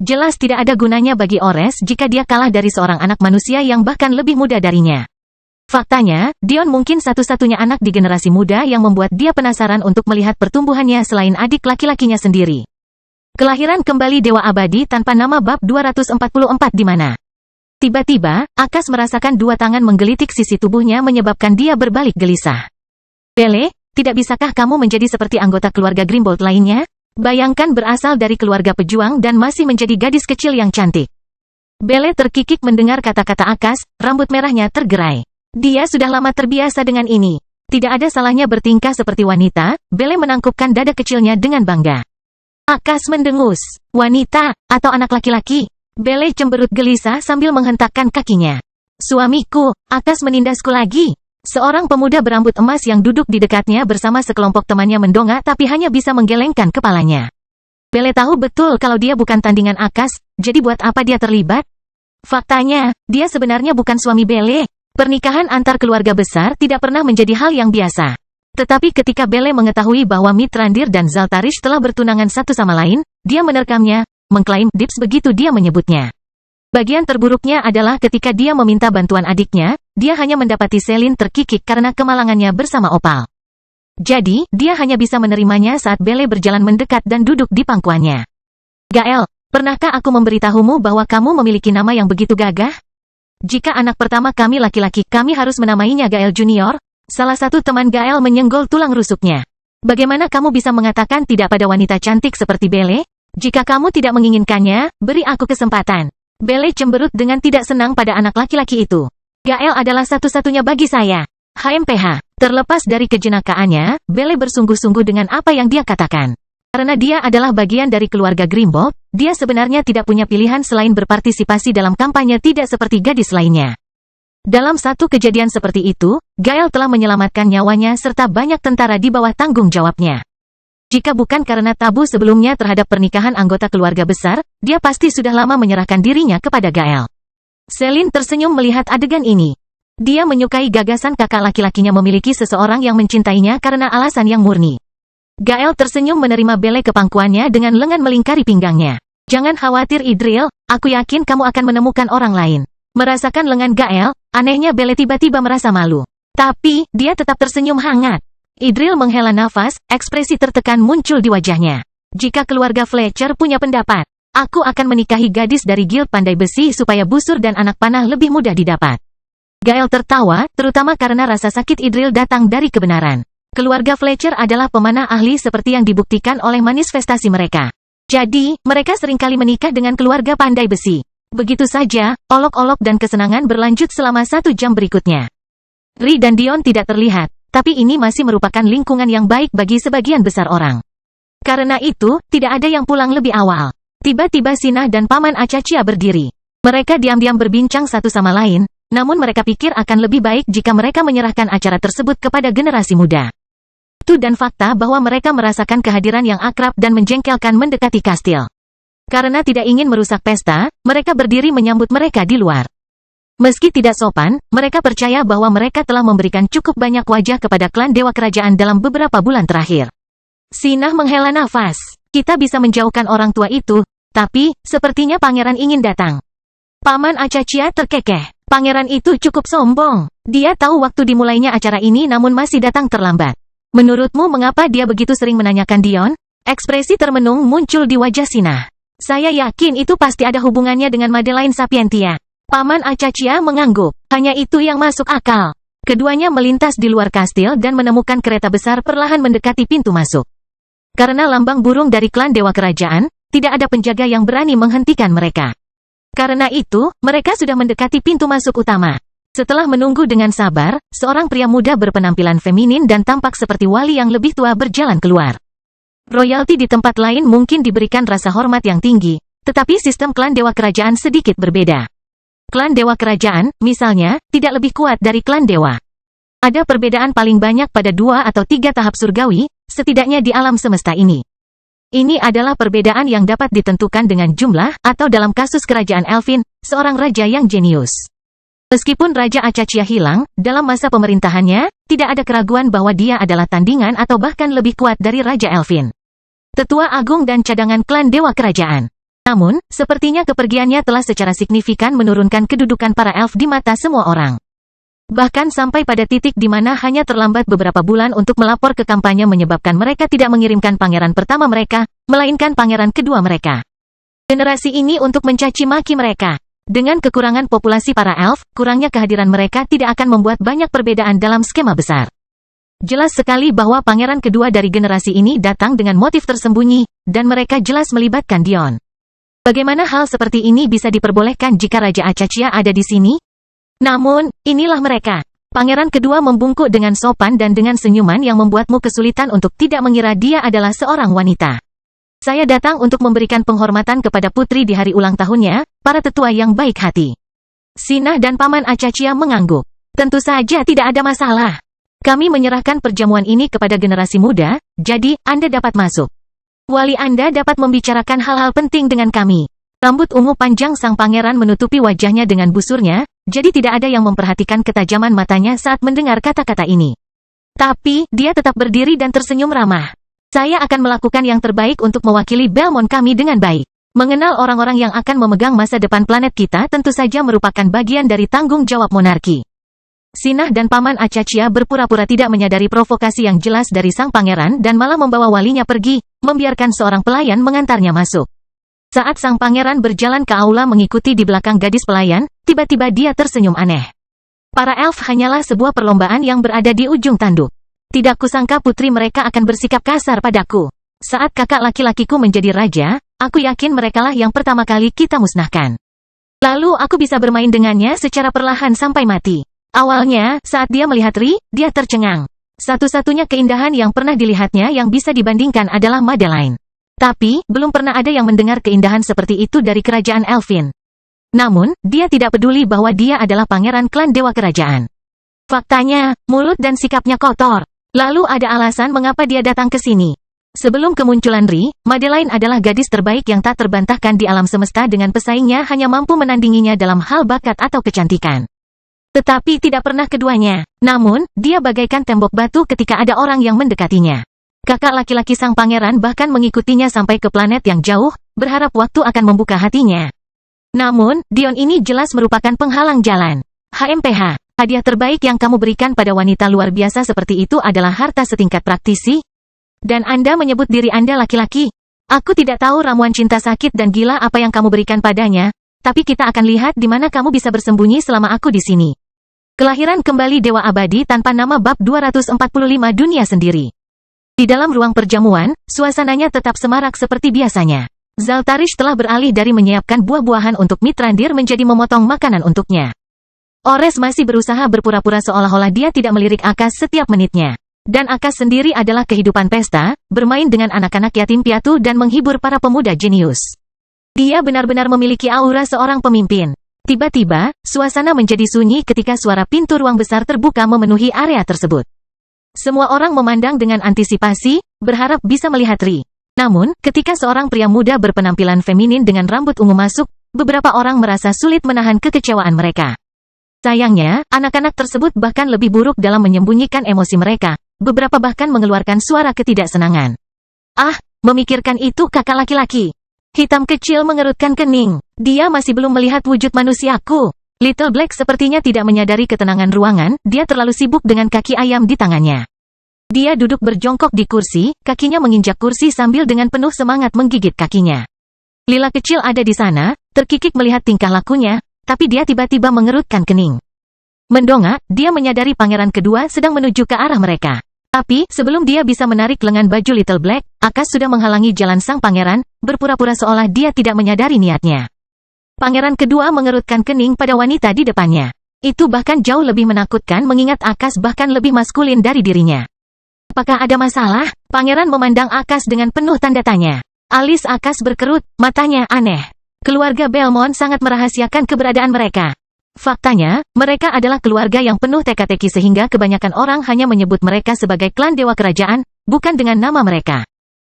Jelas tidak ada gunanya bagi Ores jika dia kalah dari seorang anak manusia yang bahkan lebih muda darinya. Faktanya, Dion mungkin satu-satunya anak di generasi muda yang membuat dia penasaran untuk melihat pertumbuhannya selain adik laki-lakinya sendiri. Kelahiran kembali Dewa Abadi tanpa nama bab 244 di mana? Tiba-tiba, Akas merasakan dua tangan menggelitik sisi tubuhnya menyebabkan dia berbalik gelisah. Belle, tidak bisakah kamu menjadi seperti anggota keluarga Grimbold lainnya? Bayangkan berasal dari keluarga pejuang dan masih menjadi gadis kecil yang cantik. Belle terkikik mendengar kata-kata Akas, rambut merahnya tergerai. Dia sudah lama terbiasa dengan ini. Tidak ada salahnya bertingkah seperti wanita, Belle menangkupkan dada kecilnya dengan bangga. Akas mendengus. Wanita, atau anak laki-laki? Bele cemberut gelisah sambil menghentakkan kakinya. Suamiku, Akas menindasku lagi. Seorang pemuda berambut emas yang duduk di dekatnya bersama sekelompok temannya mendongak tapi hanya bisa menggelengkan kepalanya. Bele tahu betul kalau dia bukan tandingan Akas, jadi buat apa dia terlibat? Faktanya, dia sebenarnya bukan suami Bele. Pernikahan antar keluarga besar tidak pernah menjadi hal yang biasa. Tetapi ketika Bele mengetahui bahwa Mithrandir dan Zaltarish telah bertunangan satu sama lain, dia menerkamnya, mengklaim dips begitu dia menyebutnya. Bagian terburuknya adalah ketika dia meminta bantuan adiknya, dia hanya mendapati Selin terkikik karena kemalangannya bersama Opal. Jadi, dia hanya bisa menerimanya saat Bele berjalan mendekat dan duduk di pangkuannya. Gael, pernahkah aku memberitahumu bahwa kamu memiliki nama yang begitu gagah? Jika anak pertama kami laki-laki, kami harus menamainya Gael Junior. Salah satu teman Gael menyenggol tulang rusuknya. Bagaimana kamu bisa mengatakan tidak pada wanita cantik seperti Bele? Jika kamu tidak menginginkannya, beri aku kesempatan. Bele cemberut dengan tidak senang pada anak laki-laki itu. Gael adalah satu-satunya bagi saya. HMPH. Terlepas dari kejenakaannya, Bele bersungguh-sungguh dengan apa yang dia katakan. Karena dia adalah bagian dari keluarga Grimbold, dia sebenarnya tidak punya pilihan selain berpartisipasi dalam kampanye tidak seperti gadis lainnya. Dalam satu kejadian seperti itu, Gael telah menyelamatkan nyawanya serta banyak tentara di bawah tanggung jawabnya. Jika bukan karena tabu sebelumnya terhadap pernikahan anggota keluarga besar, dia pasti sudah lama menyerahkan dirinya kepada Gael. Selin tersenyum melihat adegan ini. Dia menyukai gagasan kakak laki-lakinya memiliki seseorang yang mencintainya karena alasan yang murni. Gael tersenyum menerima Bele ke pangkuannya dengan lengan melingkari pinggangnya. Jangan khawatir Idril, aku yakin kamu akan menemukan orang lain. Merasakan lengan Gael, anehnya Bele tiba-tiba merasa malu. Tapi, dia tetap tersenyum hangat. Idril menghela nafas, ekspresi tertekan muncul di wajahnya. Jika keluarga Fletcher punya pendapat, aku akan menikahi gadis dari Guild Pandai Besi supaya busur dan anak panah lebih mudah didapat. Gael tertawa, terutama karena rasa sakit Idril datang dari kebenaran. Keluarga Fletcher adalah pemanah ahli seperti yang dibuktikan oleh manifestasi mereka. Jadi, mereka seringkali menikah dengan keluarga Pandai Besi. Begitu saja, olok-olok dan kesenangan berlanjut selama 1 jam berikutnya. Ri dan Dion tidak terlihat. Tapi ini masih merupakan lingkungan yang baik bagi sebagian besar orang. Karena itu, tidak ada yang pulang lebih awal. Tiba-tiba Sinah dan Paman Acacia berdiri. Mereka diam-diam berbincang satu sama lain, namun mereka pikir akan lebih baik jika mereka menyerahkan acara tersebut kepada generasi muda. Itu dan fakta bahwa mereka merasakan kehadiran yang akrab dan menjengkelkan mendekati kastil. Karena tidak ingin merusak pesta, mereka berdiri menyambut mereka di luar. Meski tidak sopan, mereka percaya bahwa mereka telah memberikan cukup banyak wajah kepada klan Dewa Kerajaan dalam beberapa bulan terakhir. Sinah menghela nafas. Kita bisa menjauhkan orang tua itu, tapi, sepertinya pangeran ingin datang. Paman Acacia terkekeh. Pangeran itu cukup sombong. Dia tahu waktu dimulainya acara ini namun masih datang terlambat. Menurutmu mengapa dia begitu sering menanyakan Dion? Ekspresi termenung muncul di wajah Sinah. Saya yakin itu pasti ada hubungannya dengan Madeleine Sapientia. Paman Acacia mengangguk. Hanya itu yang masuk akal. Keduanya melintas di luar kastil dan menemukan kereta besar perlahan mendekati pintu masuk. Karena lambang burung dari klan Dewa Kerajaan, tidak ada penjaga yang berani menghentikan mereka. Karena itu, mereka sudah mendekati pintu masuk utama. Setelah menunggu dengan sabar, seorang pria muda berpenampilan feminin dan tampak seperti wali yang lebih tua berjalan keluar. Royalti di tempat lain mungkin diberikan rasa hormat yang tinggi, tetapi sistem klan Dewa Kerajaan sedikit berbeda. Klan Dewa Kerajaan, misalnya, tidak lebih kuat dari klan Dewa. Ada perbedaan paling banyak pada 2 atau 3 tahap surgawi, setidaknya di alam semesta ini. Ini adalah perbedaan yang dapat ditentukan dengan jumlah, atau dalam kasus kerajaan Elfin, seorang raja yang jenius. Meskipun Raja Acacia hilang, dalam masa pemerintahannya, tidak ada keraguan bahwa dia adalah tandingan atau bahkan lebih kuat dari Raja Elfin. Tetua Agung dan cadangan klan Dewa Kerajaan. Namun, sepertinya kepergiannya telah secara signifikan menurunkan kedudukan para elf di mata semua orang. Bahkan sampai pada titik di mana hanya terlambat beberapa bulan untuk melapor ke kampanye menyebabkan mereka tidak mengirimkan pangeran pertama mereka, melainkan pangeran kedua mereka. Generasi ini untuk mencaci maki mereka. Dengan kekurangan populasi para elf, kurangnya kehadiran mereka tidak akan membuat banyak perbedaan dalam skema besar. Jelas sekali bahwa pangeran kedua dari generasi ini datang dengan motif tersembunyi, dan mereka jelas melibatkan Dion. Bagaimana hal seperti ini bisa diperbolehkan jika Raja Acacia ada di sini? Namun, inilah mereka. Pangeran kedua membungkuk dengan sopan dan dengan senyuman yang membuatmu kesulitan untuk tidak mengira dia adalah seorang wanita. Saya datang untuk memberikan penghormatan kepada putri di hari ulang tahunnya, para tetua yang baik hati. Sinah dan Paman Acaccia mengangguk. Tentu saja tidak ada masalah. Kami menyerahkan perjamuan ini kepada generasi muda, jadi Anda dapat masuk. Wali Anda dapat membicarakan hal-hal penting dengan kami. Rambut ungu panjang sang pangeran menutupi wajahnya dengan busurnya, jadi tidak ada yang memperhatikan ketajaman matanya saat mendengar kata-kata ini. Tapi, dia tetap berdiri dan tersenyum ramah. Saya akan melakukan yang terbaik untuk mewakili Belmont kami dengan baik. Mengenal orang-orang yang akan memegang masa depan planet kita tentu saja merupakan bagian dari tanggung jawab monarki. Sinah dan Paman Acaccia berpura-pura tidak menyadari provokasi yang jelas dari sang pangeran dan malah membawa walinya pergi, membiarkan seorang pelayan mengantarnya masuk. Saat sang pangeran berjalan ke aula mengikuti di belakang gadis pelayan, tiba-tiba dia tersenyum aneh. Para elf hanyalah sebuah perlombaan yang berada di ujung tanduk. Tidak kusangka putri mereka akan bersikap kasar padaku. Saat kakak laki-lakiku menjadi raja, aku yakin merekalah yang pertama kali kita musnahkan. Lalu aku bisa bermain dengannya secara perlahan sampai mati. Awalnya, saat dia melihat Ri, dia tercengang. Satu-satunya keindahan yang pernah dilihatnya yang bisa dibandingkan adalah Madeline. Tapi, belum pernah ada yang mendengar keindahan seperti itu dari kerajaan Elfin. Namun, dia tidak peduli bahwa dia adalah pangeran klan dewa kerajaan. Faktanya, mulut dan sikapnya kotor. Lalu ada alasan mengapa dia datang ke sini. Sebelum kemunculan Ri, Madeline adalah gadis terbaik yang tak terbantahkan di alam semesta dengan pesaingnya hanya mampu menandinginya dalam hal bakat atau kecantikan. Tetapi tidak pernah keduanya. Namun, dia bagaikan tembok batu ketika ada orang yang mendekatinya. Kakak laki-laki sang pangeran bahkan mengikutinya sampai ke planet yang jauh, berharap waktu akan membuka hatinya. Namun, Dion ini jelas merupakan penghalang jalan. HMPH. Hadiah terbaik yang kamu berikan pada wanita luar biasa seperti itu adalah harta setingkat praktisi? Dan Anda menyebut diri Anda laki-laki? Aku tidak tahu ramuan cinta sakit dan gila apa yang kamu berikan padanya, tapi kita akan lihat di mana kamu bisa bersembunyi selama aku di sini. Kelahiran kembali Dewa Abadi tanpa nama bab 245 dunia sendiri. Di dalam ruang perjamuan, suasananya tetap semarak seperti biasanya. Zaltarish telah beralih dari menyiapkan buah-buahan untuk Mithrandir menjadi memotong makanan untuknya. Ores masih berusaha berpura-pura seolah-olah dia tidak melirik Akas setiap menitnya. Dan Akas sendiri adalah kehidupan pesta, bermain dengan anak-anak yatim piatu dan menghibur para pemuda jenius. Dia benar-benar memiliki aura seorang pemimpin. Tiba-tiba, suasana menjadi sunyi ketika suara pintu ruang besar terbuka memenuhi area tersebut. Semua orang memandang dengan antisipasi, berharap bisa melihat Ri. Namun, ketika seorang pria muda berpenampilan feminin dengan rambut ungu masuk, beberapa orang merasa sulit menahan kekecewaan mereka. Sayangnya, anak-anak tersebut bahkan lebih buruk dalam menyembunyikan emosi mereka. Beberapa bahkan mengeluarkan suara ketidaksenangan. Ah, memikirkan itu kakak laki-laki. Hitam kecil mengerutkan kening. Dia masih belum melihat wujud manusiaku. Little Black sepertinya tidak menyadari ketenangan ruangan, dia terlalu sibuk dengan kaki ayam di tangannya. Dia duduk berjongkok di kursi, kakinya menginjak kursi sambil dengan penuh semangat menggigit kakinya. Lila kecil ada di sana, terkikik melihat tingkah lakunya, tapi dia tiba-tiba mengerutkan kening. Mendongak, dia menyadari pangeran kedua sedang menuju ke arah mereka. Tapi, sebelum dia bisa menarik lengan baju Little Black, Akas sudah menghalangi jalan sang pangeran, berpura-pura seolah dia tidak menyadari niatnya. Pangeran kedua mengerutkan kening pada wanita di depannya. Itu bahkan jauh lebih menakutkan mengingat Akas bahkan lebih maskulin dari dirinya. Apakah ada masalah? Pangeran memandang Akas dengan penuh tanda tanya. Alis Akas berkerut, matanya aneh. Keluarga Belmont sangat merahasiakan keberadaan mereka. Faktanya, mereka adalah keluarga yang penuh teka-teki sehingga kebanyakan orang hanya menyebut mereka sebagai klan dewa kerajaan, bukan dengan nama mereka.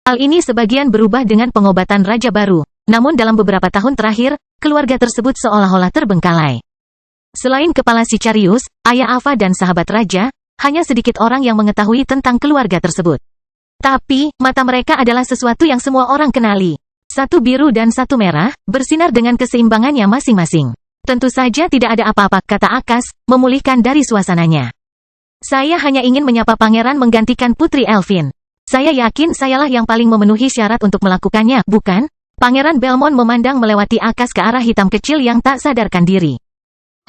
Hal ini sebagian berubah dengan pengobatan raja baru, namun dalam beberapa tahun terakhir, keluarga tersebut seolah-olah terbengkalai. Selain kepala Sicarius, ayah Ava dan sahabat raja, hanya sedikit orang yang mengetahui tentang keluarga tersebut. Tapi, mata mereka adalah sesuatu yang semua orang kenali. Satu biru dan satu merah, bersinar dengan keseimbangannya masing-masing. Tentu saja tidak ada apa-apa, kata Akas, memulihkan dari suasananya. Saya hanya ingin menyapa pangeran menggantikan Putri Elfin. Saya yakin sayalah yang paling memenuhi syarat untuk melakukannya, bukan? Pangeran Belmont memandang melewati Akas ke arah hitam kecil yang tak sadarkan diri.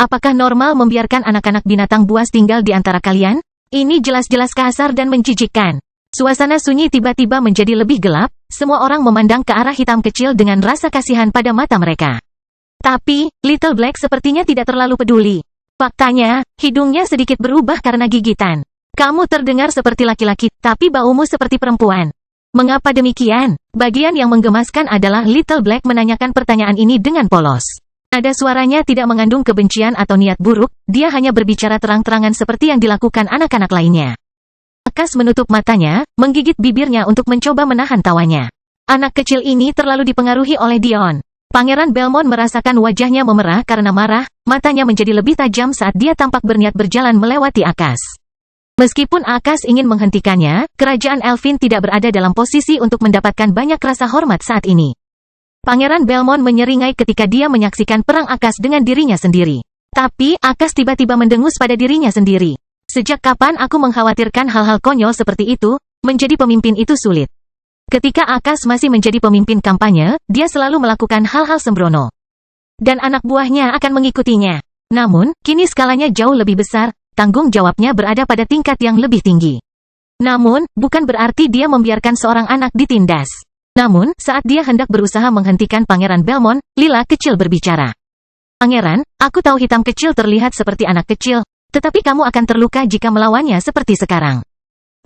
Apakah normal membiarkan anak-anak binatang buas tinggal di antara kalian? Ini jelas-jelas kasar dan menjijikkan. Suasana sunyi tiba-tiba menjadi lebih gelap, semua orang memandang ke arah hitam kecil dengan rasa kasihan pada mata mereka. Tapi, Little Black sepertinya tidak terlalu peduli. Faktanya, hidungnya sedikit berubah karena gigitan. Kamu terdengar seperti laki-laki, tapi baumu seperti perempuan. Mengapa demikian? Bagian yang menggemaskan adalah Little Black menanyakan pertanyaan ini dengan polos. Nada suaranya tidak mengandung kebencian atau niat buruk, dia hanya berbicara terang-terangan seperti yang dilakukan anak-anak lainnya. Akas menutup matanya, menggigit bibirnya untuk mencoba menahan tawanya. Anak kecil ini terlalu dipengaruhi oleh Dion. Pangeran Belmont merasakan wajahnya memerah karena marah, matanya menjadi lebih tajam saat dia tampak berniat berjalan melewati Akas. Meskipun Akas ingin menghentikannya, kerajaan Elfin tidak berada dalam posisi untuk mendapatkan banyak rasa hormat saat ini. Pangeran Belmont menyeringai ketika dia menyaksikan perang Akas dengan dirinya sendiri. Tapi, Akas tiba-tiba mendengus pada dirinya sendiri. Sejak kapan aku mengkhawatirkan hal-hal konyol seperti itu, menjadi pemimpin itu sulit. Ketika Akas masih menjadi pemimpin kampanye, dia selalu melakukan hal-hal sembrono. Dan anak buahnya akan mengikutinya. Namun, kini skalanya jauh lebih besar, tanggung jawabnya berada pada tingkat yang lebih tinggi. Namun, bukan berarti dia membiarkan seorang anak ditindas. Namun, saat dia hendak berusaha menghentikan Pangeran Belmont, Lila kecil berbicara. Pangeran, aku tahu hitam kecil terlihat seperti anak kecil, tetapi kamu akan terluka jika melawannya seperti sekarang.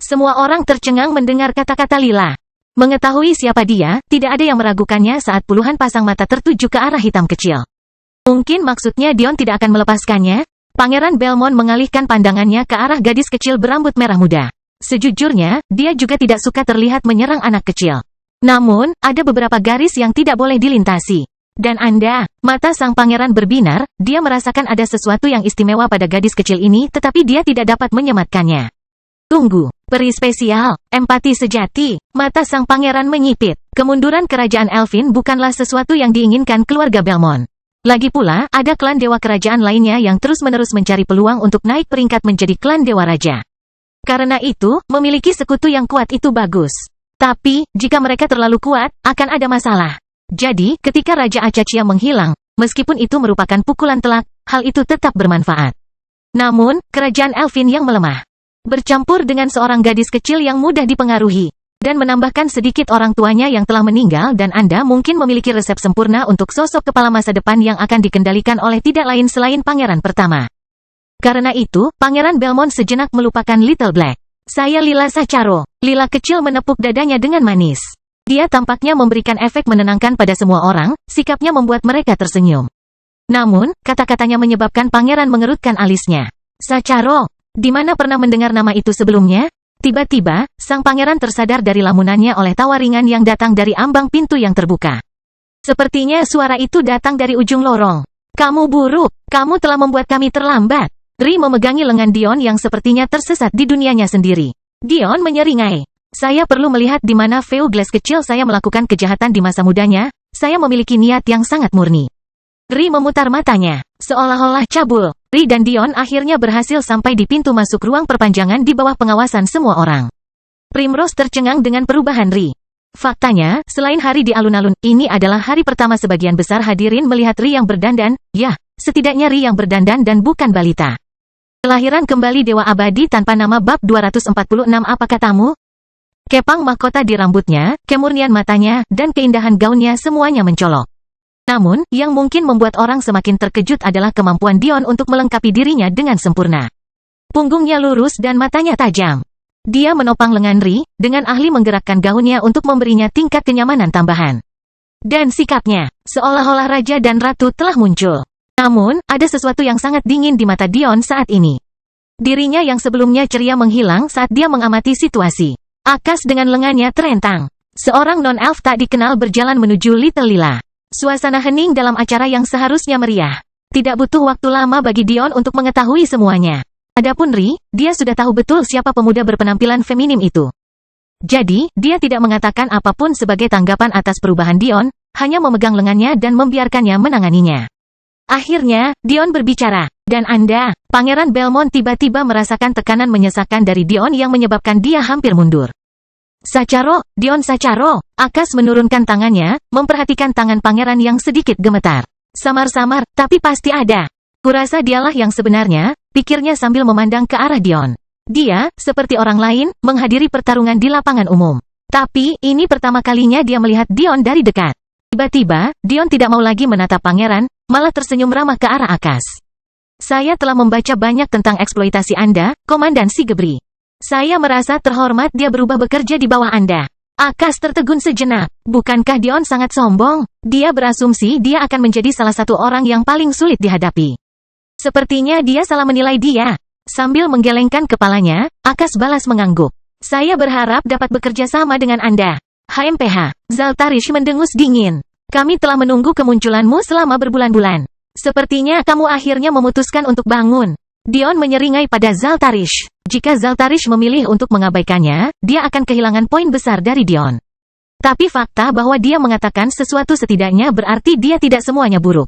Semua orang tercengang mendengar kata-kata Lila. Mengetahui siapa dia, tidak ada yang meragukannya saat puluhan pasang mata tertuju ke arah hitam kecil. Mungkin maksudnya Dion tidak akan melepaskannya? Pangeran Belmont mengalihkan pandangannya ke arah gadis kecil berambut merah muda. Sejujurnya, dia juga tidak suka terlihat menyerang anak kecil. Namun, ada beberapa garis yang tidak boleh dilintasi. Dan mata sang pangeran berbinar, dia merasakan ada sesuatu yang istimewa pada gadis kecil ini tetapi dia tidak dapat menyematkannya. Tunggu, peri spesial, empati sejati, mata sang pangeran menyipit. Kemunduran kerajaan Elfin bukanlah sesuatu yang diinginkan keluarga Belmont. Lagi pula, ada klan dewa kerajaan lainnya yang terus-menerus mencari peluang untuk naik peringkat menjadi klan dewa raja. Karena itu, memiliki sekutu yang kuat itu bagus. Tapi, jika mereka terlalu kuat, akan ada masalah. Jadi, ketika Raja Acaccia menghilang, meskipun itu merupakan pukulan telak, hal itu tetap bermanfaat. Namun, kerajaan Elfin yang melemah, bercampur dengan seorang gadis kecil yang mudah dipengaruhi, dan menambahkan sedikit orang tuanya yang telah meninggal dan Anda mungkin memiliki resep sempurna untuk sosok kepala masa depan yang akan dikendalikan oleh tidak lain selain pangeran pertama. Karena itu, Pangeran Belmont sejenak melupakan Little Black. Saya Lila Sacharo. Lila kecil menepuk dadanya dengan manis. Dia tampaknya memberikan efek menenangkan pada semua orang, sikapnya membuat mereka tersenyum. Namun, kata-katanya menyebabkan pangeran mengerutkan alisnya. Sacharo, di mana pernah mendengar nama itu sebelumnya? Tiba-tiba, sang pangeran tersadar dari lamunannya oleh tawa ringan yang datang dari ambang pintu yang terbuka. Sepertinya suara itu datang dari ujung lorong. Kamu buruk, kamu telah membuat kami terlambat. Ri memegangi lengan Dion yang sepertinya tersesat di dunianya sendiri. Dion menyeringai. Saya perlu melihat di mana Veo Glass kecil saya melakukan kejahatan di masa mudanya, saya memiliki niat yang sangat murni. Ri memutar matanya, seolah-olah cabul. Ri dan Dion akhirnya berhasil sampai di pintu masuk ruang perpanjangan di bawah pengawasan semua orang. Primrose tercengang dengan perubahan Ri. Faktanya, selain hari di alun-alun, ini adalah hari pertama sebagian besar hadirin melihat Ri yang berdandan, setidaknya Ri yang berdandan dan bukan balita. Kelahiran kembali Dewa Abadi tanpa nama bab 246 apa katamu? Kepang mahkota di rambutnya, kemurnian matanya, dan keindahan gaunnya semuanya mencolok. Namun, yang mungkin membuat orang semakin terkejut adalah kemampuan Dion untuk melengkapi dirinya dengan sempurna. Punggungnya lurus dan matanya tajam. Dia menopang lengan Ri, dengan ahli menggerakkan gaunnya untuk memberinya tingkat kenyamanan tambahan. Dan sikapnya, seolah-olah raja dan ratu telah muncul. Namun, ada sesuatu yang sangat dingin di mata Dion saat ini. Dirinya yang sebelumnya ceria menghilang saat dia mengamati situasi. Akas dengan lengannya terentang. Seorang non-elf tak dikenal berjalan menuju Little Lila. Suasana hening dalam acara yang seharusnya meriah. Tidak butuh waktu lama bagi Dion untuk mengetahui semuanya. Adapun Ri, dia sudah tahu betul siapa pemuda berpenampilan feminim itu. Jadi, dia tidak mengatakan apapun sebagai tanggapan atas perubahan Dion, hanya memegang lengannya dan membiarkannya menanganinya. Akhirnya, Dion berbicara. Dan Pangeran Belmont tiba-tiba merasakan tekanan menyesakkan dari Dion yang menyebabkan dia hampir mundur. Sacharo, Dion Sacharo. Akas menurunkan tangannya, memperhatikan tangan pangeran yang sedikit gemetar. Samar-samar, tapi pasti ada. Kurasa dialah yang sebenarnya, pikirnya sambil memandang ke arah Dion. Dia, seperti orang lain, menghadiri pertarungan di lapangan umum. Tapi, ini pertama kalinya dia melihat Dion dari dekat. Tiba-tiba, Dion tidak mau lagi menatap pangeran, malah tersenyum ramah ke arah Akas. Saya telah membaca banyak tentang eksploitasi Anda, Komandan Sigebri. Saya merasa terhormat dia berubah bekerja di bawah Anda. Akas tertegun sejenak. Bukankah Dion sangat sombong? Dia berasumsi dia akan menjadi salah satu orang yang paling sulit dihadapi. Sepertinya dia salah menilai dia. Sambil menggelengkan kepalanya, Akas balas mengangguk. Saya berharap dapat bekerja sama dengan Anda. HMPH. Zaltarish mendengus dingin. Kami telah menunggu kemunculanmu selama berbulan-bulan. Sepertinya kamu akhirnya memutuskan untuk bangun. Dion menyeringai pada Zaltarish. Jika Zaltarish memilih untuk mengabaikannya, dia akan kehilangan poin besar dari Dion. Tapi fakta bahwa dia mengatakan sesuatu setidaknya berarti dia tidak semuanya buruk.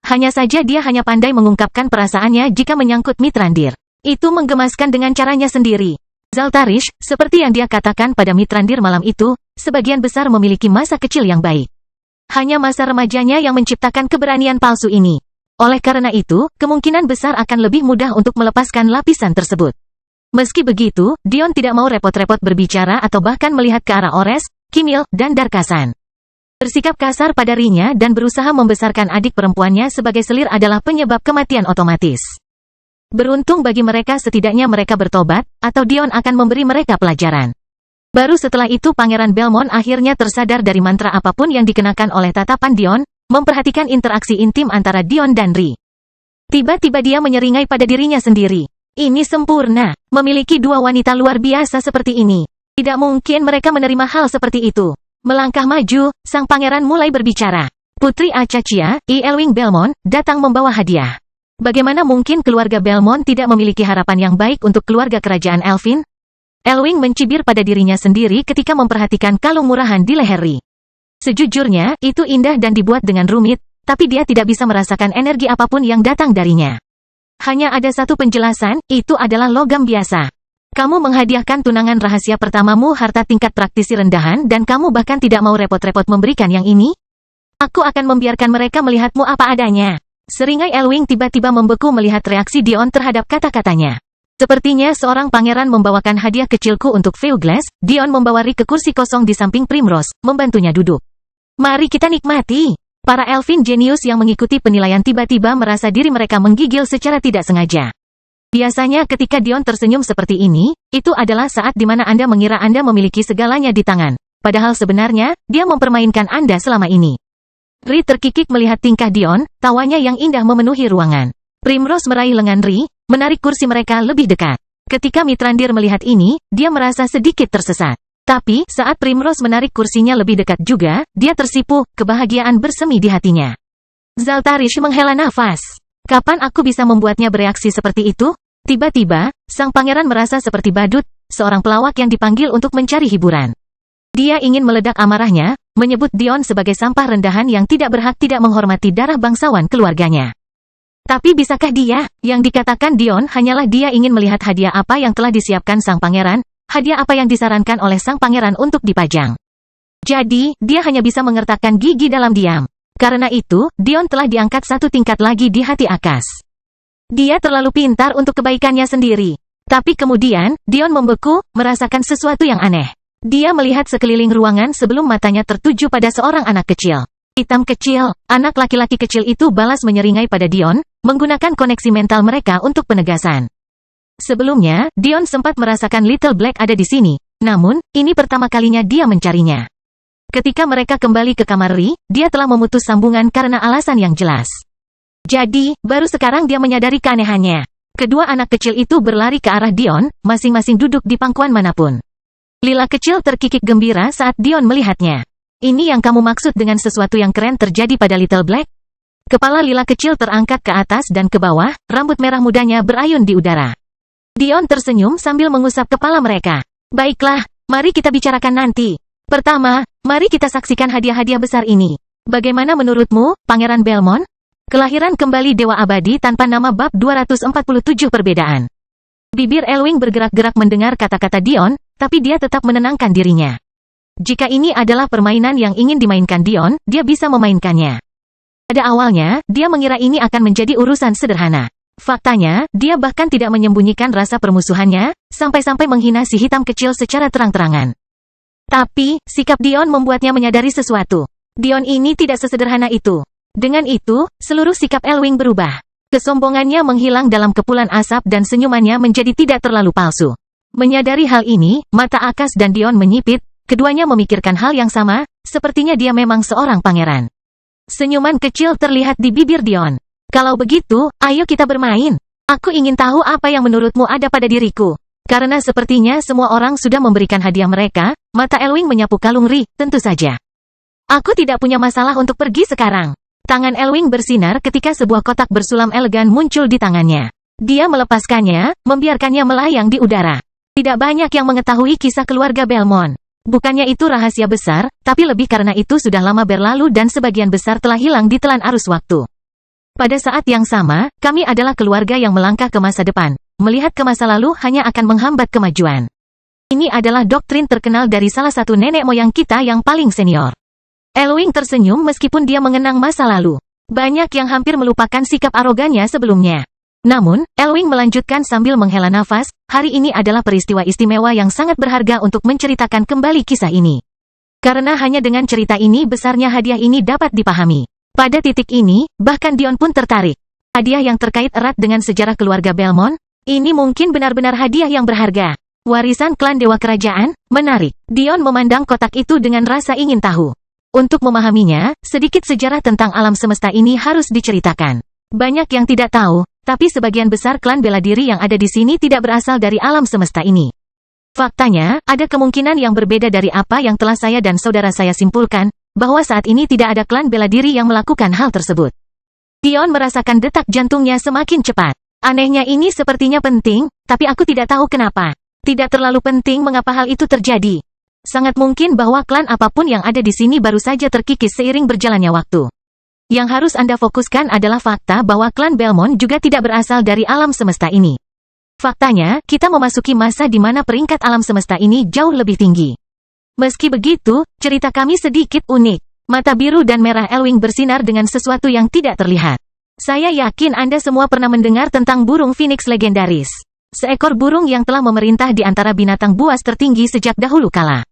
Hanya saja dia hanya pandai mengungkapkan perasaannya jika menyangkut Mithrandir. Itu menggemaskan dengan caranya sendiri. Zaltarish, seperti yang dia katakan pada Mithrandir malam itu, sebagian besar memiliki masa kecil yang baik. Hanya masa remajanya yang menciptakan keberanian palsu ini. Oleh karena itu, kemungkinan besar akan lebih mudah untuk melepaskan lapisan tersebut. Meski begitu, Dion tidak mau repot-repot berbicara atau bahkan melihat ke arah Ores, Kimil, dan Darkasan. Bersikap kasar pada Rinya dan berusaha membesarkan adik perempuannya sebagai selir adalah penyebab kematian otomatis. Beruntung bagi mereka setidaknya mereka bertobat, atau Dion akan memberi mereka pelajaran. Baru setelah itu Pangeran Belmont akhirnya tersadar dari mantra apapun yang dikenakan oleh tatapan Dion, memperhatikan interaksi intim antara Dion dan Ri. Tiba-tiba dia menyeringai pada dirinya sendiri. Ini sempurna, memiliki dua wanita luar biasa seperti ini. Tidak mungkin mereka menerima hal seperti itu. Melangkah maju, sang pangeran mulai berbicara. Putri Acachia, Elwing Belmont, datang membawa hadiah. Bagaimana mungkin keluarga Belmont tidak memiliki harapan yang baik untuk keluarga kerajaan Elfin? Elwing mencibir pada dirinya sendiri ketika memperhatikan kalung murahan di leher Ri. Sejujurnya, itu indah dan dibuat dengan rumit, tapi dia tidak bisa merasakan energi apapun yang datang darinya. Hanya ada satu penjelasan, itu adalah logam biasa. Kamu menghadiahkan tunangan rahasia pertamamu harta tingkat praktisi rendahan dan kamu bahkan tidak mau repot-repot memberikan yang ini? Aku akan membiarkan mereka melihatmu apa adanya. Seringai Elwing tiba-tiba membeku melihat reaksi Dion terhadap kata-katanya. Sepertinya seorang pangeran membawakan hadiah kecilku untuk Veuglas. Dion membawa Ri ke kursi kosong di samping Primrose, membantunya duduk. Mari kita nikmati. Para Elfin jenius yang mengikuti penilaian tiba-tiba merasa diri mereka menggigil secara tidak sengaja. Biasanya ketika Dion tersenyum seperti ini, itu adalah saat di mana Anda mengira Anda memiliki segalanya di tangan. Padahal sebenarnya, dia mempermainkan Anda selama ini. Ri terkikik melihat tingkah Dion, tawanya yang indah memenuhi ruangan. Primrose meraih lengan Ri, menarik kursi mereka lebih dekat. Ketika Mithrandir melihat ini, dia merasa sedikit tersesat. Tapi, saat Primrose menarik kursinya lebih dekat juga, dia tersipu, kebahagiaan bersemi di hatinya. Zaltarish menghela nafas. Kapan aku bisa membuatnya bereaksi seperti itu? Tiba-tiba, sang pangeran merasa seperti badut, seorang pelawak yang dipanggil untuk mencari hiburan. Dia ingin meledak amarahnya, menyebut Dion sebagai sampah rendahan yang tidak berhak tidak menghormati darah bangsawan keluarganya. Tapi bisakah dia? Yang dikatakan Dion hanyalah dia ingin melihat hadiah apa yang telah disiapkan sang pangeran, hadiah apa yang disarankan oleh sang pangeran untuk dipajang. Jadi, dia hanya bisa mengertakkan gigi dalam diam. Karena itu, Dion telah diangkat satu tingkat lagi di hati Akas. Dia terlalu pintar untuk kebaikannya sendiri. Tapi kemudian, Dion membeku, merasakan sesuatu yang aneh. Dia melihat sekeliling ruangan sebelum matanya tertuju pada seorang anak kecil. Hitam kecil, anak laki-laki kecil itu balas menyeringai pada Dion, menggunakan koneksi mental mereka untuk penegasan. Sebelumnya, Dion sempat merasakan Little Black ada di sini, namun, ini pertama kalinya dia mencarinya. Ketika mereka kembali ke kamar Ri, dia telah memutus sambungan karena alasan yang jelas. Jadi, baru sekarang dia menyadari keanehannya. Kedua anak kecil itu berlari ke arah Dion, masing-masing duduk di pangkuan manapun. Lila kecil terkikik gembira saat Dion melihatnya. Ini yang kamu maksud dengan sesuatu yang keren terjadi pada Little Black? Kepala Lila kecil terangkat ke atas dan ke bawah, rambut merah mudanya berayun di udara. Dion tersenyum sambil mengusap kepala mereka. Baiklah, mari kita bicarakan nanti. Pertama, mari kita saksikan hadiah-hadiah besar ini. Bagaimana menurutmu, Pangeran Belmont? Kelahiran kembali Dewa Abadi tanpa nama bab 247 perbedaan. Bibir Elwing bergerak-gerak mendengar kata-kata Dion, tapi dia tetap menenangkan dirinya. Jika ini adalah permainan yang ingin dimainkan Dion, dia bisa memainkannya. Pada awalnya, dia mengira ini akan menjadi urusan sederhana. Faktanya, dia bahkan tidak menyembunyikan rasa permusuhannya, sampai-sampai menghina si hitam kecil secara terang-terangan. Tapi, sikap Dion membuatnya menyadari sesuatu. Dion ini tidak sesederhana itu. Dengan itu, seluruh sikap Elwing berubah. Kesombongannya menghilang dalam kepulan asap dan senyumannya menjadi tidak terlalu palsu. Menyadari hal ini, mata Akas dan Dion menyipit, keduanya memikirkan hal yang sama, sepertinya dia memang seorang pangeran. Senyuman kecil terlihat di bibir Dion. Kalau begitu, ayo kita bermain. Aku ingin tahu apa yang menurutmu ada pada diriku. Karena sepertinya semua orang sudah memberikan hadiah mereka, mata Elwing menyapu kalung Ri, tentu saja. Aku tidak punya masalah untuk pergi sekarang. Tangan Elwing bersinar ketika sebuah kotak bersulam elegan muncul di tangannya. Dia melepaskannya, membiarkannya melayang di udara. Tidak banyak yang mengetahui kisah keluarga Belmont. Bukannya itu rahasia besar, tapi lebih karena itu sudah lama berlalu dan sebagian besar telah hilang di telan arus waktu. Pada saat yang sama, kami adalah keluarga yang melangkah ke masa depan. Melihat ke masa lalu hanya akan menghambat kemajuan. Ini adalah doktrin terkenal dari salah satu nenek moyang kita yang paling senior. Elwing tersenyum meskipun dia mengenang masa lalu. Banyak yang hampir melupakan sikap arogannya sebelumnya. Namun, Elwing melanjutkan sambil menghela nafas, hari ini adalah peristiwa istimewa yang sangat berharga untuk menceritakan kembali kisah ini. Karena hanya dengan cerita ini besarnya hadiah ini dapat dipahami. Pada titik ini, bahkan Dion pun tertarik. Hadiah yang terkait erat dengan sejarah keluarga Belmont, ini mungkin benar-benar hadiah yang berharga. Warisan klan Dewa Kerajaan, menarik. Dion memandang kotak itu dengan rasa ingin tahu. Untuk memahaminya, sedikit sejarah tentang alam semesta ini harus diceritakan. Banyak yang tidak tahu, tapi sebagian besar klan bela diri yang ada di sini tidak berasal dari alam semesta ini. Faktanya, ada kemungkinan yang berbeda dari apa yang telah saya dan saudara saya simpulkan, bahwa saat ini tidak ada klan bela diri yang melakukan hal tersebut. Dion merasakan detak jantungnya semakin cepat. Anehnya ini sepertinya penting, tapi aku tidak tahu kenapa. Tidak terlalu penting mengapa hal itu terjadi. Sangat mungkin bahwa klan apapun yang ada di sini baru saja terkikis seiring berjalannya waktu. Yang harus Anda fokuskan adalah fakta bahwa klan Belmont juga tidak berasal dari alam semesta ini. Faktanya, kita memasuki masa di mana peringkat alam semesta ini jauh lebih tinggi. Meski begitu, cerita kami sedikit unik. Mata biru dan merah Elwing bersinar dengan sesuatu yang tidak terlihat. Saya yakin Anda semua pernah mendengar tentang burung phoenix legendaris. Seekor burung yang telah memerintah di antara binatang buas tertinggi sejak dahulu kala.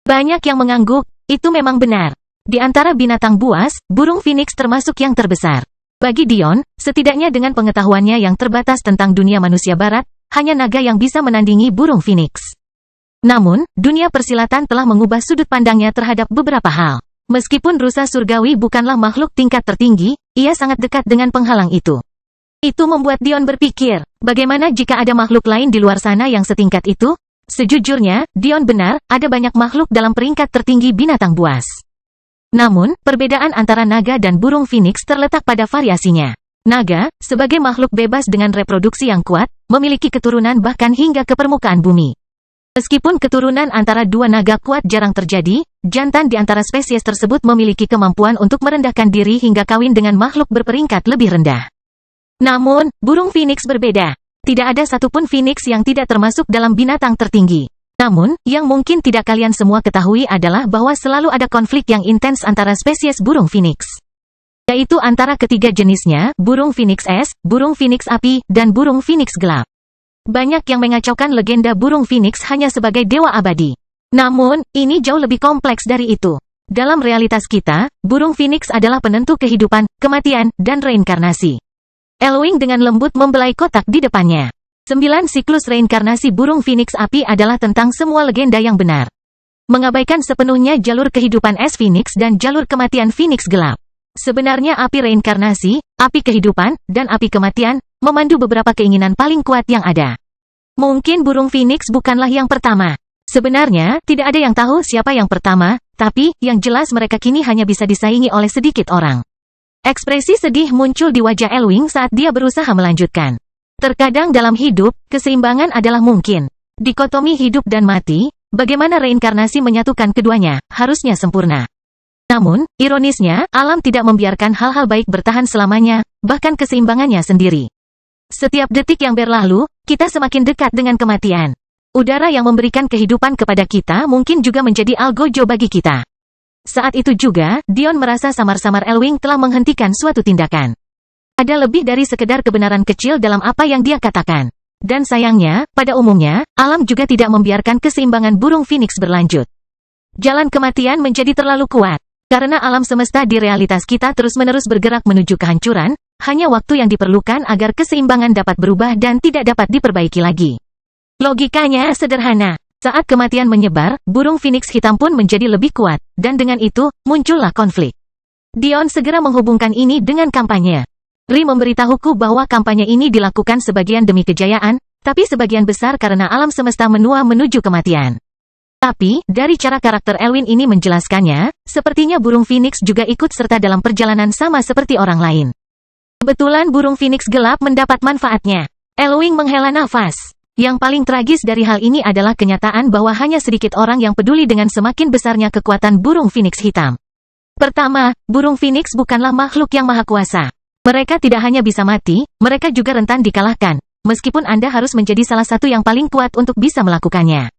Banyak yang mengangguk, itu memang benar. Di antara binatang buas, burung phoenix termasuk yang terbesar. Bagi Dion, setidaknya dengan pengetahuannya yang terbatas tentang dunia manusia barat, hanya naga yang bisa menandingi burung phoenix. Namun, dunia persilatan telah mengubah sudut pandangnya terhadap beberapa hal. Meskipun rusa surgawi bukanlah makhluk tingkat tertinggi, ia sangat dekat dengan penghalang itu. Itu membuat Dion berpikir, bagaimana jika ada makhluk lain di luar sana yang setingkat itu? Sejujurnya, Dion benar, ada banyak makhluk dalam peringkat tertinggi binatang buas. Namun, perbedaan antara naga dan burung phoenix terletak pada variasinya. Naga, sebagai makhluk bebas dengan reproduksi yang kuat, memiliki keturunan bahkan hingga ke permukaan bumi. Meskipun keturunan antara dua naga kuat jarang terjadi, jantan di antara spesies tersebut memiliki kemampuan untuk merendahkan diri hingga kawin dengan makhluk berperingkat lebih rendah. Namun, burung phoenix berbeda. Tidak ada satupun phoenix yang tidak termasuk dalam binatang tertinggi. Namun, yang mungkin tidak kalian semua ketahui adalah bahwa selalu ada konflik yang intens antara spesies burung phoenix. Yaitu antara ketiga jenisnya, burung phoenix es, burung phoenix api, dan burung phoenix gelap. Banyak yang mengacaukan legenda burung phoenix hanya sebagai dewa abadi. Namun, ini jauh lebih kompleks dari itu. Dalam realitas kita, burung phoenix adalah penentu kehidupan, kematian, dan reinkarnasi. Elwing dengan lembut membelai kotak di depannya. 9 siklus reinkarnasi burung phoenix api adalah tentang semua legenda yang benar. Mengabaikan sepenuhnya jalur kehidupan es phoenix dan jalur kematian phoenix gelap. Sebenarnya api reinkarnasi, api kehidupan, dan api kematian, memandu beberapa keinginan paling kuat yang ada. Mungkin burung phoenix bukanlah yang pertama. Sebenarnya, tidak ada yang tahu siapa yang pertama, tapi, yang jelas mereka kini hanya bisa disaingi oleh sedikit orang. Ekspresi sedih muncul di wajah Elwing saat dia berusaha melanjutkan. Terkadang dalam hidup, keseimbangan adalah mungkin. Dikotomi hidup dan mati, bagaimana reinkarnasi menyatukan keduanya, harusnya sempurna. Namun, ironisnya, alam tidak membiarkan hal-hal baik bertahan selamanya, bahkan keseimbangannya sendiri. Setiap detik yang berlalu, kita semakin dekat dengan kematian. Udara yang memberikan kehidupan kepada kita mungkin juga menjadi algojo bagi kita. Saat itu juga, Dion merasa samar-samar Elwing telah menghentikan suatu tindakan. Ada lebih dari sekedar kebenaran kecil dalam apa yang dia katakan. Dan sayangnya, pada umumnya, alam juga tidak membiarkan keseimbangan burung phoenix berlanjut. Jalan kematian menjadi terlalu kuat. Karena alam semesta di realitas kita terus-menerus bergerak menuju kehancuran, hanya waktu yang diperlukan agar keseimbangan dapat berubah dan tidak dapat diperbaiki lagi. Logikanya sederhana. Saat kematian menyebar, burung phoenix hitam pun menjadi lebih kuat, dan dengan itu, muncullah konflik. Dion segera menghubungkan ini dengan kampanye. Ri memberitahuku bahwa kampanye ini dilakukan sebagian demi kejayaan, tapi sebagian besar karena alam semesta menua menuju kematian. Tapi, dari cara karakter Elwing ini menjelaskannya, sepertinya burung phoenix juga ikut serta dalam perjalanan sama seperti orang lain. Kebetulan burung phoenix gelap mendapat manfaatnya. Elwing menghela nafas. Yang paling tragis dari hal ini adalah kenyataan bahwa hanya sedikit orang yang peduli dengan semakin besarnya kekuatan burung phoenix hitam. Pertama, burung phoenix bukanlah makhluk yang maha kuasa. Mereka tidak hanya bisa mati, mereka juga rentan dikalahkan, meskipun Anda harus menjadi salah satu yang paling kuat untuk bisa melakukannya.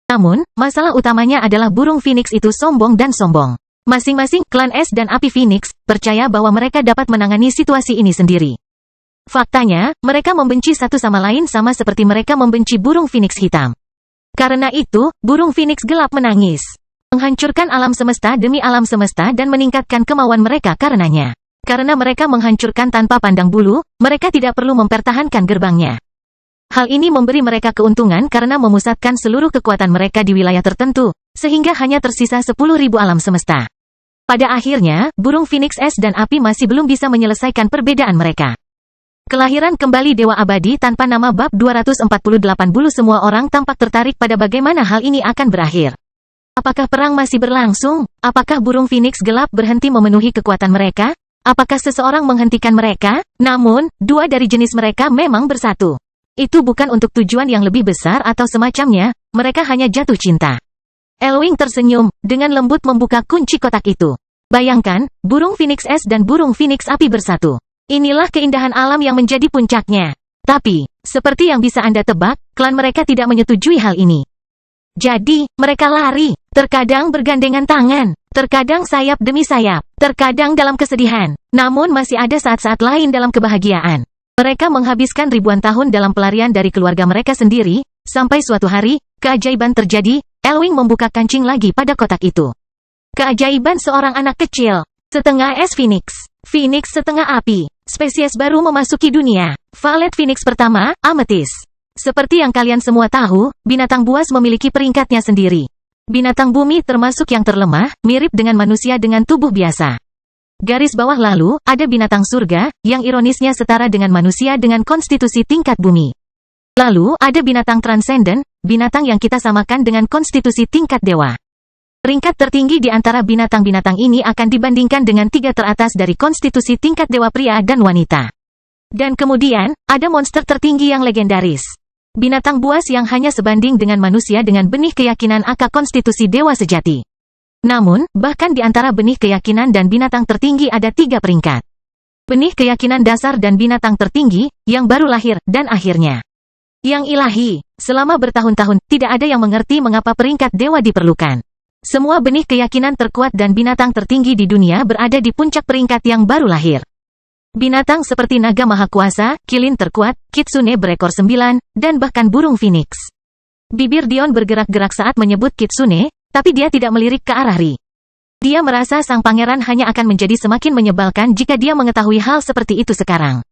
Namun, masalah utamanya adalah burung phoenix itu sombong dan sombong. Masing-masing klan es dan api phoenix percaya bahwa mereka dapat menangani situasi ini sendiri. Faktanya, mereka membenci satu sama lain sama seperti mereka membenci burung phoenix hitam. Karena itu, burung phoenix gelap menangis. Menghancurkan alam semesta demi alam semesta dan meningkatkan kemauan mereka karenanya. Karena mereka menghancurkan tanpa pandang bulu, mereka tidak perlu mempertahankan gerbangnya. Hal ini memberi mereka keuntungan karena memusatkan seluruh kekuatan mereka di wilayah tertentu, sehingga hanya tersisa 10.000 alam semesta. Pada akhirnya, burung phoenix es dan api masih belum bisa menyelesaikan perbedaan mereka. Kelahiran kembali Dewa Abadi tanpa nama bab 248 bulu. Semua orang tampak tertarik pada bagaimana hal ini akan berakhir. Apakah perang masih berlangsung? Apakah burung phoenix gelap berhenti memenuhi kekuatan mereka? Apakah seseorang menghentikan mereka? Namun, dua dari jenis mereka memang bersatu. Itu bukan untuk tujuan yang lebih besar atau semacamnya, mereka hanya jatuh cinta. Elwing tersenyum, dengan lembut membuka kunci kotak itu. Bayangkan, burung phoenix es dan burung phoenix api bersatu. Inilah keindahan alam yang menjadi puncaknya. Tapi, seperti yang bisa Anda tebak, klan mereka tidak menyetujui hal ini. Jadi, mereka lari, terkadang bergandengan tangan, terkadang sayap demi sayap, terkadang dalam kesedihan. Namun masih ada saat-saat lain dalam kebahagiaan. Mereka menghabiskan ribuan tahun dalam pelarian dari keluarga mereka sendiri, sampai suatu hari, keajaiban terjadi. Elwing membuka kancing lagi pada kotak itu. Keajaiban seorang anak kecil. Setengah es phoenix. Phoenix setengah api. Spesies baru memasuki dunia. Valet phoenix pertama, ametis. Seperti yang kalian semua tahu, binatang buas memiliki peringkatnya sendiri. Binatang bumi termasuk yang terlemah, mirip dengan manusia dengan tubuh biasa. Garis bawah lalu, ada binatang surga, yang ironisnya setara dengan manusia dengan konstitusi tingkat bumi. Lalu, ada binatang transenden, binatang yang kita samakan dengan konstitusi tingkat dewa. Peringkat tertinggi di antara binatang-binatang ini akan dibandingkan dengan 3 teratas dari konstitusi tingkat dewa pria dan wanita. Dan kemudian, ada monster tertinggi yang legendaris. Binatang buas yang hanya sebanding dengan manusia dengan benih keyakinan akan konstitusi dewa sejati. Namun, bahkan di antara benih keyakinan dan binatang tertinggi ada 3 peringkat. Benih keyakinan dasar dan binatang tertinggi, yang baru lahir, dan akhirnya. Yang ilahi, selama bertahun-tahun, tidak ada yang mengerti mengapa peringkat dewa diperlukan. Semua benih keyakinan terkuat dan binatang tertinggi di dunia berada di puncak peringkat yang baru lahir. Binatang seperti naga maha kuasa, kilin terkuat, kitsune berekor 9, dan bahkan burung phoenix. Bibir Dion bergerak-gerak saat menyebut kitsune, tapi dia tidak melirik ke arah Ri. Dia merasa sang pangeran hanya akan menjadi semakin menyebalkan jika dia mengetahui hal seperti itu sekarang.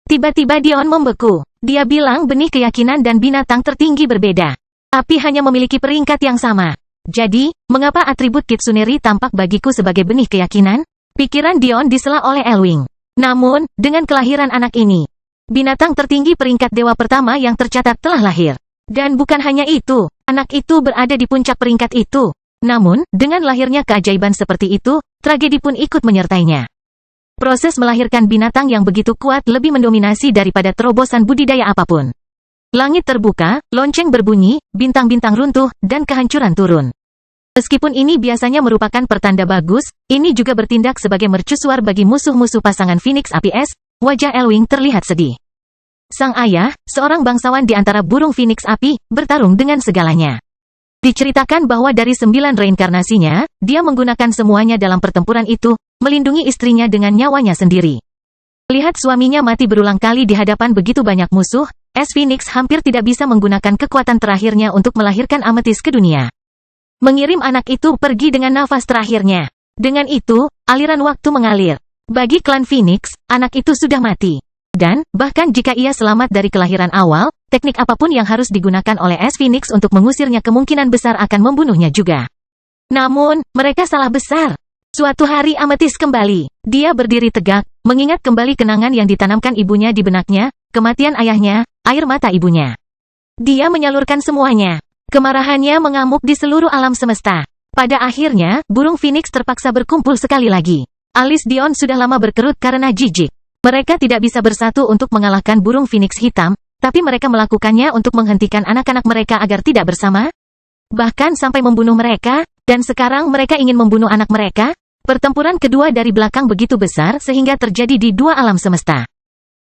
Tiba-tiba Dion membeku. Dia bilang benih keyakinan dan binatang tertinggi berbeda. Tapi hanya memiliki peringkat yang sama. Jadi, mengapa atribut Kitsune Ri tampak bagiku sebagai benih keyakinan? Pikiran Dion disela oleh Elwing. Namun, dengan kelahiran anak ini, binatang tertinggi peringkat dewa pertama yang tercatat telah lahir. Dan bukan hanya itu, anak itu berada di puncak peringkat itu. Namun, dengan lahirnya keajaiban seperti itu, tragedi pun ikut menyertainya. Proses melahirkan binatang yang begitu kuat lebih mendominasi daripada terobosan budidaya apapun. Langit terbuka, lonceng berbunyi, bintang-bintang runtuh, dan kehancuran turun. Meskipun ini biasanya merupakan pertanda bagus, ini juga bertindak sebagai mercusuar bagi musuh-musuh pasangan Phoenix Api Es. Wajah Elwing terlihat sedih. Sang ayah, seorang bangsawan di antara burung Phoenix Api, bertarung dengan segalanya. Diceritakan bahwa dari 9 reinkarnasinya, dia menggunakan semuanya dalam pertempuran itu, melindungi istrinya dengan nyawanya sendiri. Lihat suaminya mati berulang kali di hadapan begitu banyak musuh, Es Phoenix hampir tidak bisa menggunakan kekuatan terakhirnya untuk melahirkan ametis ke dunia. Mengirim anak itu pergi dengan nafas terakhirnya. Dengan itu, aliran waktu mengalir. Bagi klan Phoenix, anak itu sudah mati. Dan, bahkan jika ia selamat dari kelahiran awal, teknik apapun yang harus digunakan oleh Es Phoenix untuk mengusirnya kemungkinan besar akan membunuhnya juga. Namun, mereka salah besar. Suatu hari Ametis kembali. Dia berdiri tegak, mengingat kembali kenangan yang ditanamkan ibunya di benaknya, kematian ayahnya, air mata ibunya. Dia menyalurkan semuanya. Kemarahannya mengamuk di seluruh alam semesta. Pada akhirnya, burung Phoenix terpaksa berkumpul sekali lagi. Alis Dion sudah lama berkerut karena jijik. Mereka tidak bisa bersatu untuk mengalahkan burung Phoenix hitam, tapi mereka melakukannya untuk menghentikan anak-anak mereka agar tidak bersama. Bahkan sampai membunuh mereka, dan sekarang mereka ingin membunuh anak mereka. Pertempuran kedua dari belakang begitu besar sehingga terjadi di dua alam semesta.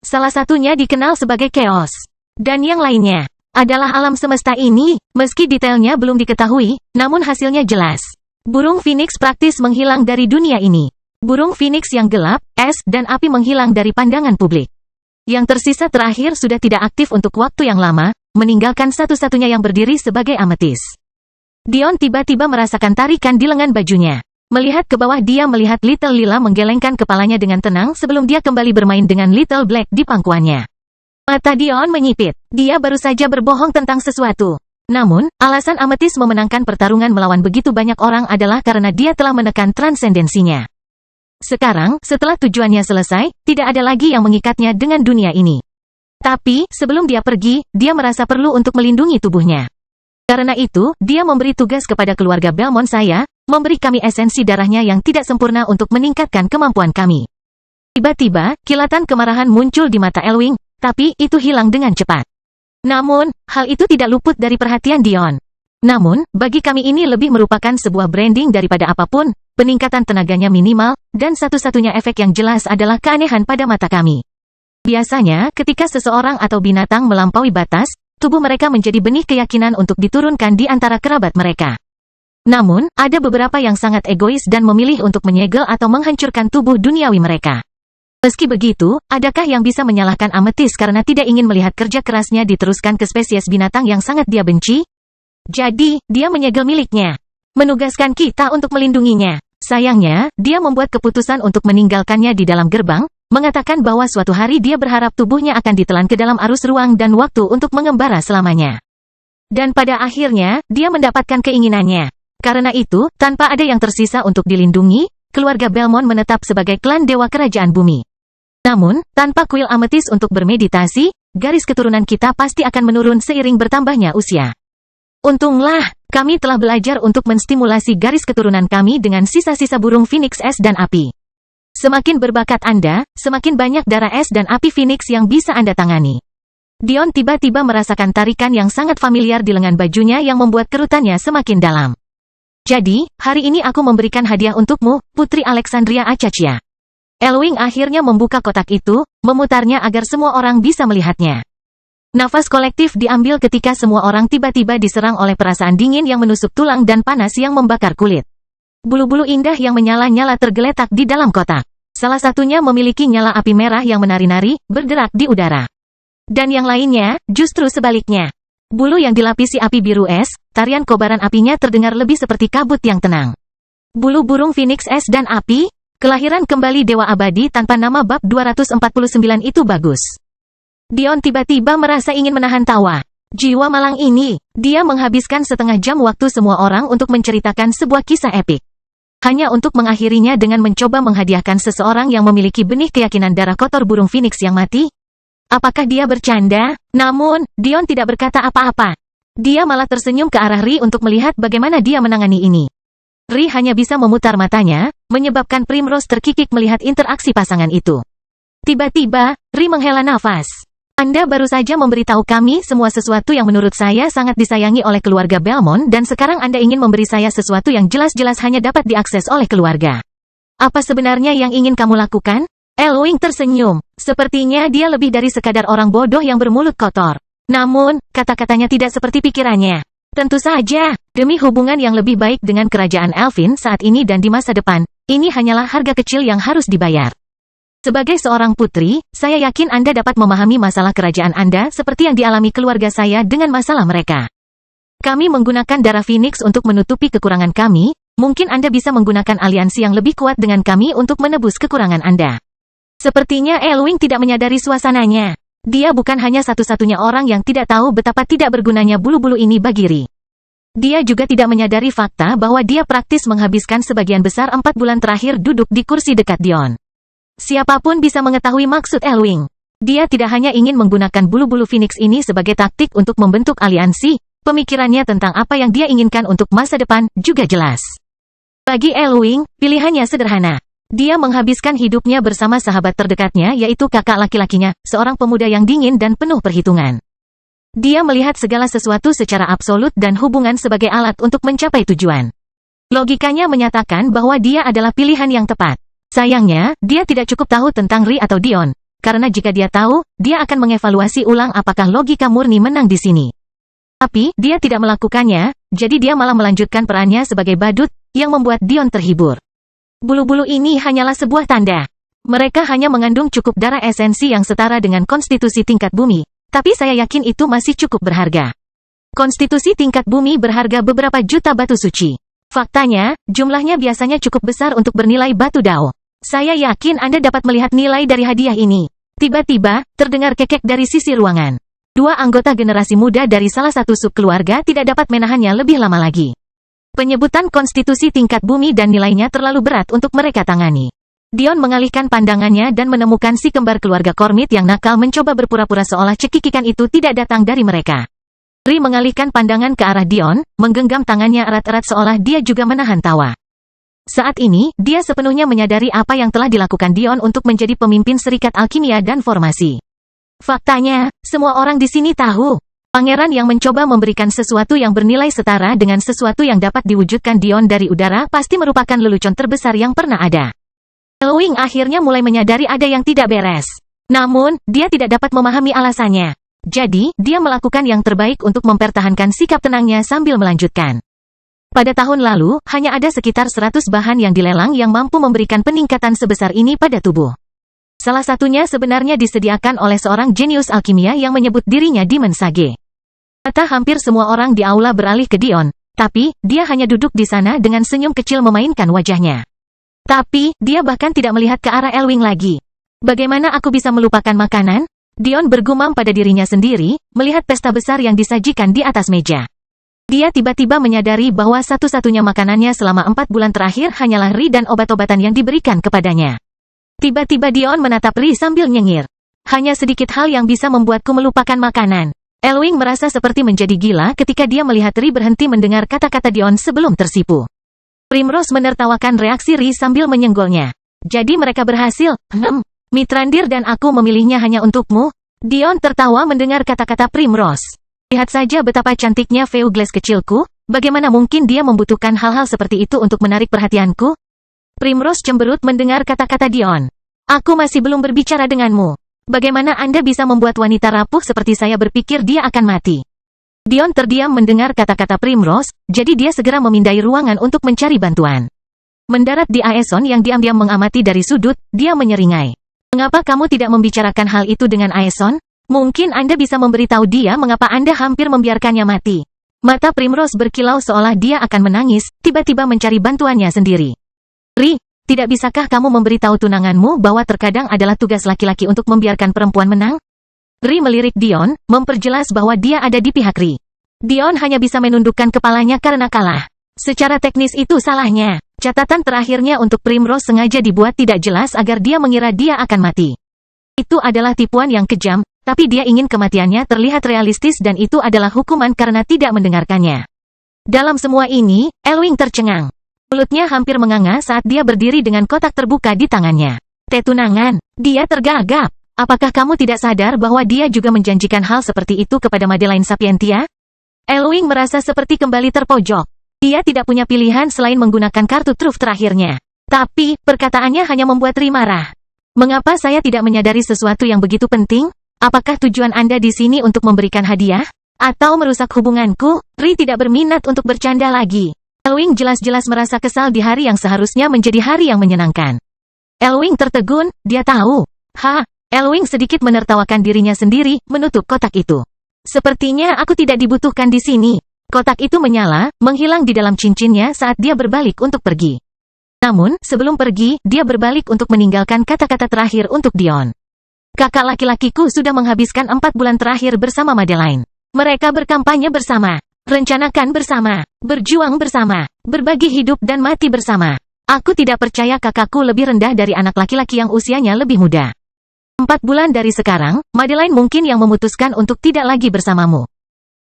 Salah satunya dikenal sebagai Chaos. Dan yang lainnya adalah alam semesta ini, meski detailnya belum diketahui, namun hasilnya jelas. Burung Phoenix praktis menghilang dari dunia ini. Burung Phoenix yang gelap, es, dan api menghilang dari pandangan publik. Yang tersisa terakhir sudah tidak aktif untuk waktu yang lama, meninggalkan satu-satunya yang berdiri sebagai Ametis. Dion tiba-tiba merasakan tarikan di lengan bajunya. Melihat ke bawah dia melihat Little Lila menggelengkan kepalanya dengan tenang sebelum dia kembali bermain dengan Little Black di pangkuannya. Mata Dion menyipit. Dia baru saja berbohong tentang sesuatu. Namun, alasan Ametis memenangkan pertarungan melawan begitu banyak orang adalah karena dia telah menekan transendensinya. Sekarang, setelah tujuannya selesai, tidak ada lagi yang mengikatnya dengan dunia ini. Tapi, sebelum dia pergi, dia merasa perlu untuk melindungi tubuhnya. Karena itu, dia memberi tugas kepada keluarga Belmont saya, memberi kami esensi darahnya yang tidak sempurna untuk meningkatkan kemampuan kami. Tiba-tiba, kilatan kemarahan muncul di mata Elwing, tapi itu hilang dengan cepat. Namun, hal itu tidak luput dari perhatian Dion. Namun, bagi kami ini lebih merupakan sebuah branding daripada apapun. Peningkatan tenaganya minimal, dan satu-satunya efek yang jelas adalah keanehan pada mata kami. Biasanya, ketika seseorang atau binatang melampaui batas, tubuh mereka menjadi benih keyakinan untuk diturunkan di antara kerabat mereka. Namun, ada beberapa yang sangat egois dan memilih untuk menyegel atau menghancurkan tubuh duniawi mereka. Meski begitu, adakah yang bisa menyalahkan Ametis karena tidak ingin melihat kerja kerasnya diteruskan ke spesies binatang yang sangat dia benci? Jadi, dia menyegel miliknya. Menugaskan kita untuk melindunginya. Sayangnya, dia membuat keputusan untuk meninggalkannya di dalam gerbang, mengatakan bahwa suatu hari dia berharap tubuhnya akan ditelan ke dalam arus ruang dan waktu untuk mengembara selamanya. Dan pada akhirnya, dia mendapatkan keinginannya. Karena itu, tanpa ada yang tersisa untuk dilindungi, keluarga Belmont menetap sebagai klan Dewa Kerajaan Bumi. Namun, tanpa kuil Ametis untuk bermeditasi, garis keturunan kita pasti akan menurun seiring bertambahnya usia. Untunglah, kami telah belajar untuk menstimulasi garis keturunan kami dengan sisa-sisa burung Phoenix es dan api. Semakin berbakat Anda, semakin banyak darah es dan api Phoenix yang bisa Anda tangani. Dion tiba-tiba merasakan tarikan yang sangat familiar di lengan bajunya yang membuat kerutannya semakin dalam. Jadi, hari ini aku memberikan hadiah untukmu, Putri Alexandria Acaccia. Elwing akhirnya membuka kotak itu, memutarnya agar semua orang bisa melihatnya. Nafas kolektif diambil ketika semua orang tiba-tiba diserang oleh perasaan dingin yang menusuk tulang dan panas yang membakar kulit. Bulu-bulu indah yang menyala-nyala tergeletak di dalam kotak. Salah satunya memiliki nyala api merah yang menari-nari, bergerak di udara. Dan yang lainnya, justru sebaliknya. Bulu yang dilapisi api biru es, tarian kobaran apinya terdengar lebih seperti kabut yang tenang. Bulu burung Phoenix es dan api, kelahiran kembali Dewa Abadi tanpa nama bab 249 itu bagus. Dion tiba-tiba merasa ingin menahan tawa. Jiwa malang ini, dia menghabiskan setengah jam waktu semua orang untuk menceritakan sebuah kisah epik. Hanya untuk mengakhirinya dengan mencoba menghadiahkan seseorang yang memiliki benih keyakinan darah kotor burung Phoenix yang mati. Apakah dia bercanda? Namun, Dion tidak berkata apa-apa. Dia malah tersenyum ke arah Ri untuk melihat bagaimana dia menangani ini. Ri hanya bisa memutar matanya, menyebabkan Primrose terkikik melihat interaksi pasangan itu. Tiba-tiba, Ri menghela nafas. Anda baru saja memberitahu kami semua sesuatu yang menurut saya sangat disayangi oleh keluarga Belmont dan sekarang Anda ingin memberi saya sesuatu yang jelas-jelas hanya dapat diakses oleh keluarga. Apa sebenarnya yang ingin kamu lakukan? Elwing tersenyum. Sepertinya dia lebih dari sekadar orang bodoh yang bermulut kotor. Namun, kata-katanya tidak seperti pikirannya. Tentu saja, demi hubungan yang lebih baik dengan kerajaan Elfin saat ini dan di masa depan, ini hanyalah harga kecil yang harus dibayar. Sebagai seorang putri, saya yakin Anda dapat memahami masalah kerajaan Anda seperti yang dialami keluarga saya dengan masalah mereka. Kami menggunakan darah Phoenix untuk menutupi kekurangan kami, mungkin Anda bisa menggunakan aliansi yang lebih kuat dengan kami untuk menebus kekurangan Anda. Sepertinya Elwing tidak menyadari suasananya. Dia bukan hanya satu-satunya orang yang tidak tahu betapa tidak bergunanya bulu-bulu ini bagi Ri. Dia juga tidak menyadari fakta bahwa dia praktis menghabiskan sebagian besar 4 bulan terakhir duduk di kursi dekat Dion. Siapapun bisa mengetahui maksud Elwing. Dia tidak hanya ingin menggunakan bulu-bulu Phoenix ini sebagai taktik untuk membentuk aliansi, pemikirannya tentang apa yang dia inginkan untuk masa depan juga jelas. Bagi Elwing, pilihannya sederhana. Dia menghabiskan hidupnya bersama sahabat terdekatnya yaitu kakak laki-lakinya, seorang pemuda yang dingin dan penuh perhitungan. Dia melihat segala sesuatu secara absolut dan hubungan sebagai alat untuk mencapai tujuan. Logikanya menyatakan bahwa dia adalah pilihan yang tepat. Sayangnya, dia tidak cukup tahu tentang Ri atau Dion, karena jika dia tahu, dia akan mengevaluasi ulang apakah logika murni menang di sini. Tapi, dia tidak melakukannya, jadi dia malah melanjutkan perannya sebagai badut, yang membuat Dion terhibur. Bulu-bulu ini hanyalah sebuah tanda. Mereka hanya mengandung cukup darah esensi yang setara dengan konstitusi tingkat bumi, tapi saya yakin itu masih cukup berharga. Konstitusi tingkat bumi berharga beberapa juta batu suci. Faktanya, jumlahnya biasanya cukup besar untuk bernilai batu dao. Saya yakin Anda dapat melihat nilai dari hadiah ini. Tiba-tiba, terdengar kekek dari sisi ruangan. 2 anggota generasi muda dari salah satu subkeluarga tidak dapat menahannya lebih lama lagi. Penyebutan konstitusi tingkat bumi dan nilainya terlalu berat untuk mereka tangani. Dion mengalihkan pandangannya dan menemukan si kembar keluarga Kormit yang nakal mencoba berpura-pura seolah cekikikan itu tidak datang dari mereka. Ri mengalihkan pandangan ke arah Dion, menggenggam tangannya erat-erat seolah dia juga menahan tawa. Saat ini, dia sepenuhnya menyadari apa yang telah dilakukan Dion untuk menjadi pemimpin Serikat Alkimia dan Formasi. Faktanya, semua orang di sini tahu. Pangeran yang mencoba memberikan sesuatu yang bernilai setara dengan sesuatu yang dapat diwujudkan Dion dari udara pasti merupakan lelucon terbesar yang pernah ada. Elwing akhirnya mulai menyadari ada yang tidak beres. Namun, dia tidak dapat memahami alasannya. Jadi, dia melakukan yang terbaik untuk mempertahankan sikap tenangnya sambil melanjutkan. Pada tahun lalu, hanya ada sekitar 100 bahan yang dilelang yang mampu memberikan peningkatan sebesar ini pada tubuh. Salah satunya sebenarnya disediakan oleh seorang jenius alkimia yang menyebut dirinya Demon Sage. Mata hampir semua orang di aula beralih ke Dion, tapi, dia hanya duduk di sana dengan senyum kecil memainkan wajahnya. Tapi, dia bahkan tidak melihat ke arah Elwing lagi. Bagaimana aku bisa melupakan makanan? Dion bergumam pada dirinya sendiri, melihat pesta besar yang disajikan di atas meja. Dia tiba-tiba menyadari bahwa satu-satunya makanannya selama 4 bulan terakhir hanyalah Ri dan obat-obatan yang diberikan kepadanya. Tiba-tiba Dion menatap Ri sambil nyengir. Hanya sedikit hal yang bisa membuatku melupakan makanan. Elwing merasa seperti menjadi gila ketika dia melihat Ri berhenti mendengar kata-kata Dion sebelum tersipu. Primrose menertawakan reaksi Ri sambil menyenggolnya. Jadi mereka berhasil, Mitrandir dan aku memilihnya hanya untukmu. Dion tertawa mendengar kata-kata Primrose. Lihat saja betapa cantiknya Veuglass kecilku, bagaimana mungkin dia membutuhkan hal-hal seperti itu untuk menarik perhatianku? Primrose cemberut mendengar kata-kata Dion. Aku masih belum berbicara denganmu. Bagaimana Anda bisa membuat wanita rapuh seperti saya berpikir dia akan mati? Dion terdiam mendengar kata-kata Primrose, jadi dia segera memindai ruangan untuk mencari bantuan. Mendarat di Aeson yang diam-diam mengamati dari sudut, dia menyeringai. Mengapa kamu tidak membicarakan hal itu dengan Aeson? Mungkin Anda bisa memberitahu dia mengapa Anda hampir membiarkannya mati. Mata Primrose berkilau seolah dia akan menangis, tiba-tiba mencari bantuannya sendiri. Ri, tidak bisakah kamu memberitahu tunanganmu bahwa terkadang adalah tugas laki-laki untuk membiarkan perempuan menang? Ri melirik Dion, memperjelas bahwa dia ada di pihak Ri. Dion hanya bisa menundukkan kepalanya karena kalah. Secara teknis itu salahnya. Catatan terakhirnya untuk Primrose sengaja dibuat tidak jelas agar dia mengira dia akan mati. Itu adalah tipuan yang kejam, tapi dia ingin kematiannya terlihat realistis dan itu adalah hukuman karena tidak mendengarkannya. Dalam semua ini, Elwing tercengang. Mulutnya hampir menganga saat dia berdiri dengan kotak terbuka di tangannya. Tunangan, dia tergagap. Apakah kamu tidak sadar bahwa dia juga menjanjikan hal seperti itu kepada Madeline Sapientia? Elwing merasa seperti kembali terpojok. Dia tidak punya pilihan selain menggunakan kartu truf terakhirnya. Tapi, perkataannya hanya membuat Ri marah. Mengapa saya tidak menyadari sesuatu yang begitu penting? Apakah tujuan Anda di sini untuk memberikan hadiah? Atau merusak hubunganku? Ri tidak berminat untuk bercanda lagi. Elwing jelas-jelas merasa kesal di hari yang seharusnya menjadi hari yang menyenangkan. Elwing tertegun, dia tahu. Elwing sedikit menertawakan dirinya sendiri, menutup kotak itu. Sepertinya aku tidak dibutuhkan di sini. Kotak itu menyala, menghilang di dalam cincinnya saat dia berbalik untuk pergi. Namun, sebelum pergi, dia berbalik untuk meninggalkan kata-kata terakhir untuk Dion. Kakak laki-lakiku sudah menghabiskan 4 bulan terakhir bersama Madeline. Mereka berkampanye bersama, rencanakan bersama, berjuang bersama, berbagi hidup dan mati bersama. Aku tidak percaya kakakku lebih rendah dari anak laki-laki yang usianya lebih muda. 4 bulan dari sekarang, Madeline mungkin yang memutuskan untuk tidak lagi bersamamu.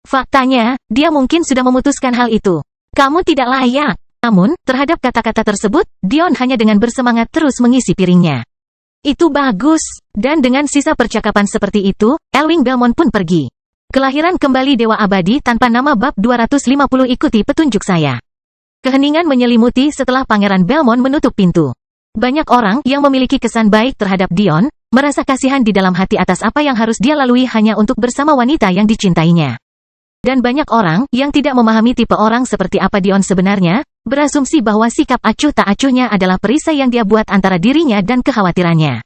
Faktanya, dia mungkin sudah memutuskan hal itu. Kamu tidak layak. Namun, terhadap kata-kata tersebut, Dion hanya dengan bersemangat terus mengisi piringnya. Itu bagus. Dan dengan sisa percakapan seperti itu, Elwing Belmont pun pergi. Kelahiran kembali Dewa Abadi tanpa nama bab 250 ikuti petunjuk saya. Keheningan menyelimuti setelah Pangeran Belmont menutup pintu. Banyak orang yang memiliki kesan baik terhadap Dion, merasa kasihan di dalam hati atas apa yang harus dia lalui hanya untuk bersama wanita yang dicintainya. Dan banyak orang yang tidak memahami tipe orang seperti apa Dion sebenarnya, berasumsi bahwa sikap acuh tak acuhnya adalah perisai yang dia buat antara dirinya dan kekhawatirannya.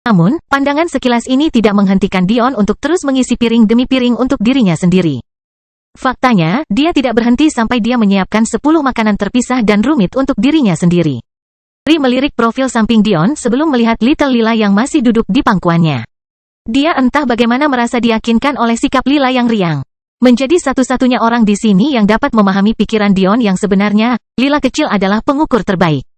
Namun, pandangan sekilas ini tidak menghentikan Dion untuk terus mengisi piring demi piring untuk dirinya sendiri. Faktanya, dia tidak berhenti sampai dia menyiapkan 10 makanan terpisah dan rumit untuk dirinya sendiri. Ri melirik profil samping Dion sebelum melihat Little Lila yang masih duduk di pangkuannya. Dia entah bagaimana merasa diyakinkan oleh sikap Lila yang riang. Menjadi satu-satunya orang di sini yang dapat memahami pikiran Dion yang sebenarnya, Lila kecil adalah pengukur terbaik.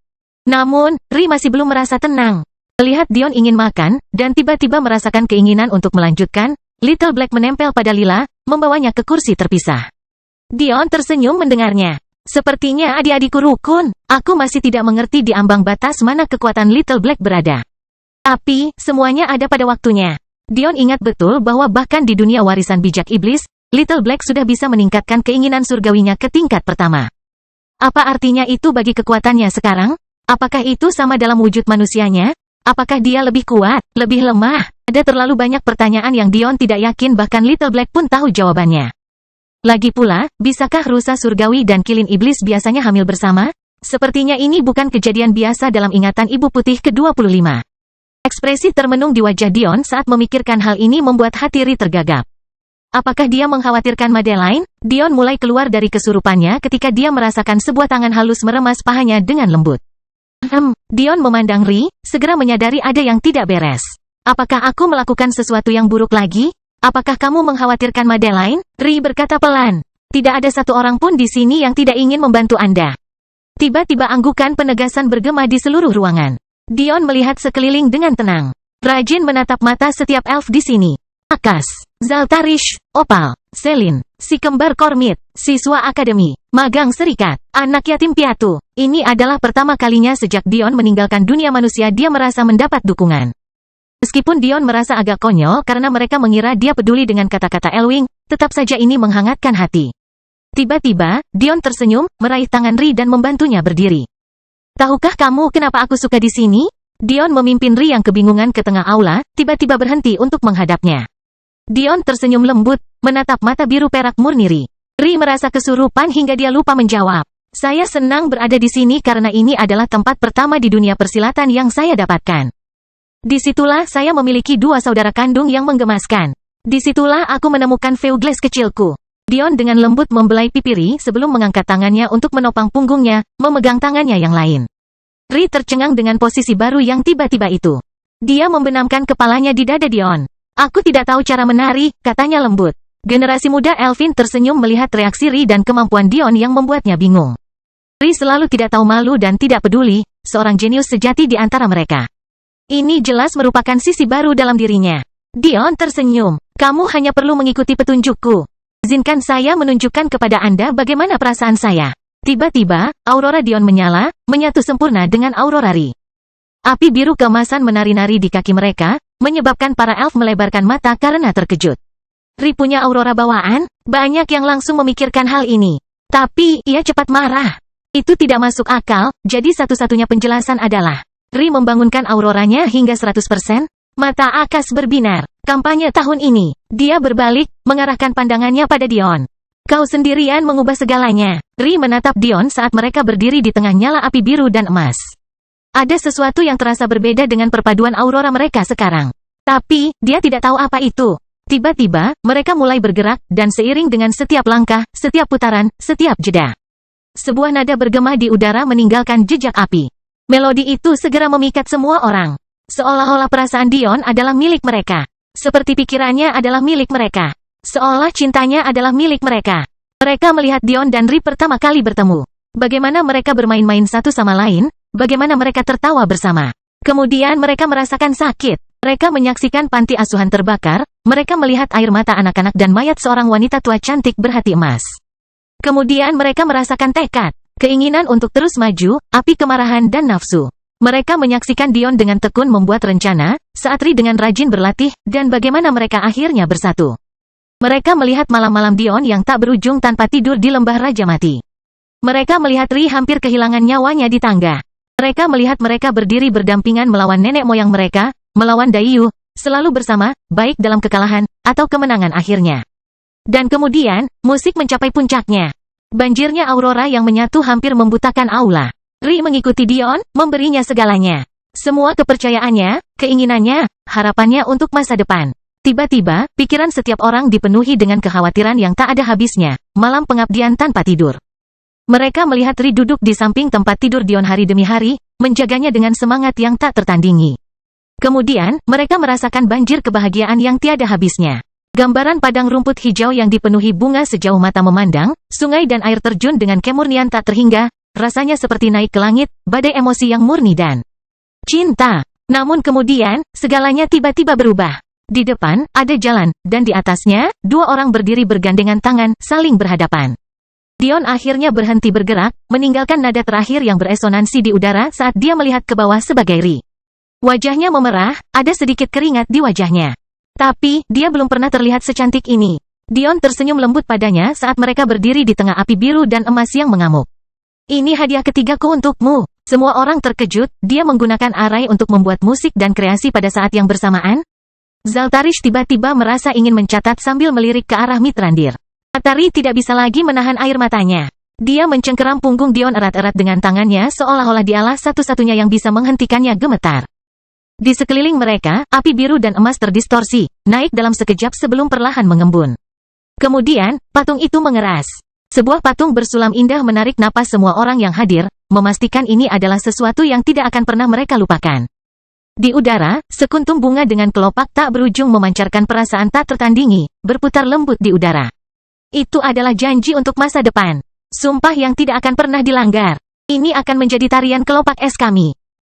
Namun, Ri masih belum merasa tenang. Melihat Dion ingin makan, dan tiba-tiba merasakan keinginan untuk melanjutkan, Little Black menempel pada Lila, membawanya ke kursi terpisah. Dion tersenyum mendengarnya. Sepertinya adik-adikku rukun, aku masih tidak mengerti di ambang batas mana kekuatan Little Black berada. Tapi, semuanya ada pada waktunya. Dion ingat betul bahwa bahkan di dunia warisan bijak iblis, Little Black sudah bisa meningkatkan keinginan surgawinya ke tingkat pertama. Apa artinya itu bagi kekuatannya sekarang? Apakah itu sama dalam wujud manusianya? Apakah dia lebih kuat, lebih lemah? Ada terlalu banyak pertanyaan yang Dion tidak yakin bahkan Little Black pun tahu jawabannya. Lagi pula, bisakah rusa surgawi dan kilin iblis biasanya hamil bersama? Sepertinya ini bukan kejadian biasa dalam ingatan Ibu Putih ke-25. Ekspresi termenung di wajah Dion saat memikirkan hal ini membuat hati Ri tergagap. Apakah dia mengkhawatirkan Madeline? Dion mulai keluar dari kesurupannya ketika dia merasakan sebuah tangan halus meremas pahanya dengan lembut. Dion memandang Ri, segera menyadari ada yang tidak beres. Apakah aku melakukan sesuatu yang buruk lagi? Apakah kamu mengkhawatirkan Madeline? Ri berkata pelan. Tidak ada satu orang pun di sini yang tidak ingin membantu Anda. Tiba-tiba anggukan penegasan bergema di seluruh ruangan. Dion melihat sekeliling dengan tenang. Rajin menatap mata setiap elf di sini. Akas, Zaltarish, Opal, Selin, si kembar Kormit, siswa akademi, magang serikat, anak yatim piatu. Ini adalah pertama kalinya sejak Dion meninggalkan dunia manusia dia merasa mendapat dukungan. Meskipun Dion merasa agak konyol karena mereka mengira dia peduli dengan kata-kata Elwing, tetap saja ini menghangatkan hati. Tiba-tiba, Dion tersenyum, meraih tangan Ri dan membantunya berdiri. Tahukah kamu kenapa aku suka di sini? Dion memimpin Ri yang kebingungan ke tengah aula, tiba-tiba berhenti untuk menghadapnya. Dion tersenyum lembut, menatap mata biru perak murni Ri. Ri merasa kesurupan hingga dia lupa menjawab. Saya senang berada di sini karena ini adalah tempat pertama di dunia persilatan yang saya dapatkan. Disitulah saya memiliki 2 saudara kandung yang menggemaskan. Disitulah aku menemukan Veugles kecilku. Dion dengan lembut membelai pipi Ri sebelum mengangkat tangannya untuk menopang punggungnya, memegang tangannya yang lain. Ri tercengang dengan posisi baru yang tiba-tiba itu. Dia membenamkan kepalanya di dada Dion. Aku tidak tahu cara menari, katanya lembut. Generasi muda Elfin tersenyum melihat reaksi Ri dan kemampuan Dion yang membuatnya bingung. Ri selalu tidak tahu malu dan tidak peduli, seorang jenius sejati di antara mereka. Ini jelas merupakan sisi baru dalam dirinya. Dion tersenyum. Kamu hanya perlu mengikuti petunjukku. Izinkan saya menunjukkan kepada Anda bagaimana perasaan saya. Tiba-tiba, aurora Dion menyala, menyatu sempurna dengan aurora Ri. Api biru keemasan menari-nari di kaki mereka, menyebabkan para elf melebarkan mata karena terkejut. Ri punya aurora bawaan? Banyak yang langsung memikirkan hal ini. Tapi, ia cepat marah. Itu tidak masuk akal, jadi satu-satunya penjelasan adalah Ri membangunkan auroranya hingga 100%. Mata Akas berbinar. Kampanye tahun ini. Dia berbalik, mengarahkan pandangannya pada Dion. Kau sendirian mengubah segalanya. Ri menatap Dion saat mereka berdiri di tengah nyala api biru dan emas. Ada sesuatu yang terasa berbeda dengan perpaduan aurora mereka sekarang. Tapi, dia tidak tahu apa itu. Tiba-tiba, mereka mulai bergerak, dan seiring dengan setiap langkah, setiap putaran, setiap jeda. Sebuah nada bergema di udara meninggalkan jejak api. Melodi itu segera memikat semua orang. Seolah-olah perasaan Dion adalah milik mereka. Seperti pikirannya adalah milik mereka. Seolah cintanya adalah milik mereka. Mereka melihat Dion dan Ri pertama kali bertemu. Bagaimana mereka bermain-main satu sama lain, bagaimana mereka tertawa bersama. Kemudian mereka merasakan sakit. Mereka menyaksikan panti asuhan terbakar, mereka melihat air mata anak-anak dan mayat seorang wanita tua cantik berhati emas. Kemudian mereka merasakan tekad, keinginan untuk terus maju, api kemarahan dan nafsu. Mereka menyaksikan Dion dengan tekun membuat rencana, saat Ri dengan rajin berlatih, dan bagaimana mereka akhirnya bersatu. Mereka melihat malam-malam Dion yang tak berujung tanpa tidur di lembah Raja Mati. Mereka melihat Ri hampir kehilangan nyawanya di tangga. Mereka melihat mereka berdiri berdampingan melawan nenek moyang mereka, melawan Daiyu, selalu bersama, baik dalam kekalahan, atau kemenangan akhirnya. Dan kemudian, musik mencapai puncaknya. Banjirnya aurora yang menyatu hampir membutakan aula. Ri mengikuti Dion, memberinya segalanya. Semua kepercayaannya, keinginannya, harapannya untuk masa depan. Tiba-tiba, pikiran setiap orang dipenuhi dengan kekhawatiran yang tak ada habisnya, malam pengabdian tanpa tidur. Mereka melihat Ri duduk di samping tempat tidur Dion hari demi hari, menjaganya dengan semangat yang tak tertandingi. Kemudian, mereka merasakan banjir kebahagiaan yang tiada habisnya. Gambaran padang rumput hijau yang dipenuhi bunga sejauh mata memandang, sungai dan air terjun dengan kemurnian tak terhingga, rasanya seperti naik ke langit, badai emosi yang murni dan cinta. Namun kemudian, segalanya tiba-tiba berubah. Di depan, ada jalan, dan di atasnya, dua orang berdiri bergandengan tangan, saling berhadapan. Dion akhirnya berhenti bergerak, meninggalkan nada terakhir yang beresonansi di udara saat dia melihat ke bawah sebagai Ri. Wajahnya memerah, ada sedikit keringat di wajahnya. Tapi, dia belum pernah terlihat secantik ini. Dion tersenyum lembut padanya saat mereka berdiri di tengah api biru dan emas yang mengamuk. Ini hadiah ketigaku untukmu. Semua orang terkejut, dia menggunakan arai untuk membuat musik dan kreasi pada saat yang bersamaan. Zaltarish tiba-tiba merasa ingin mencatat sambil melirik ke arah Mithrandir. Atari tidak bisa lagi menahan air matanya. Dia mencengkeram punggung Dion erat-erat dengan tangannya seolah-olah dialah satu-satunya yang bisa menghentikannya gemetar. Di sekeliling mereka, api biru dan emas terdistorsi, naik dalam sekejap sebelum perlahan mengembun. Kemudian, patung itu mengeras. Sebuah patung bersulam indah menarik napas semua orang yang hadir, memastikan ini adalah sesuatu yang tidak akan pernah mereka lupakan. Di udara, sekuntum bunga dengan kelopak tak berujung memancarkan perasaan tak tertandingi, berputar lembut di udara. Itu adalah janji untuk masa depan. Sumpah yang tidak akan pernah dilanggar. Ini akan menjadi tarian kelopak es kami.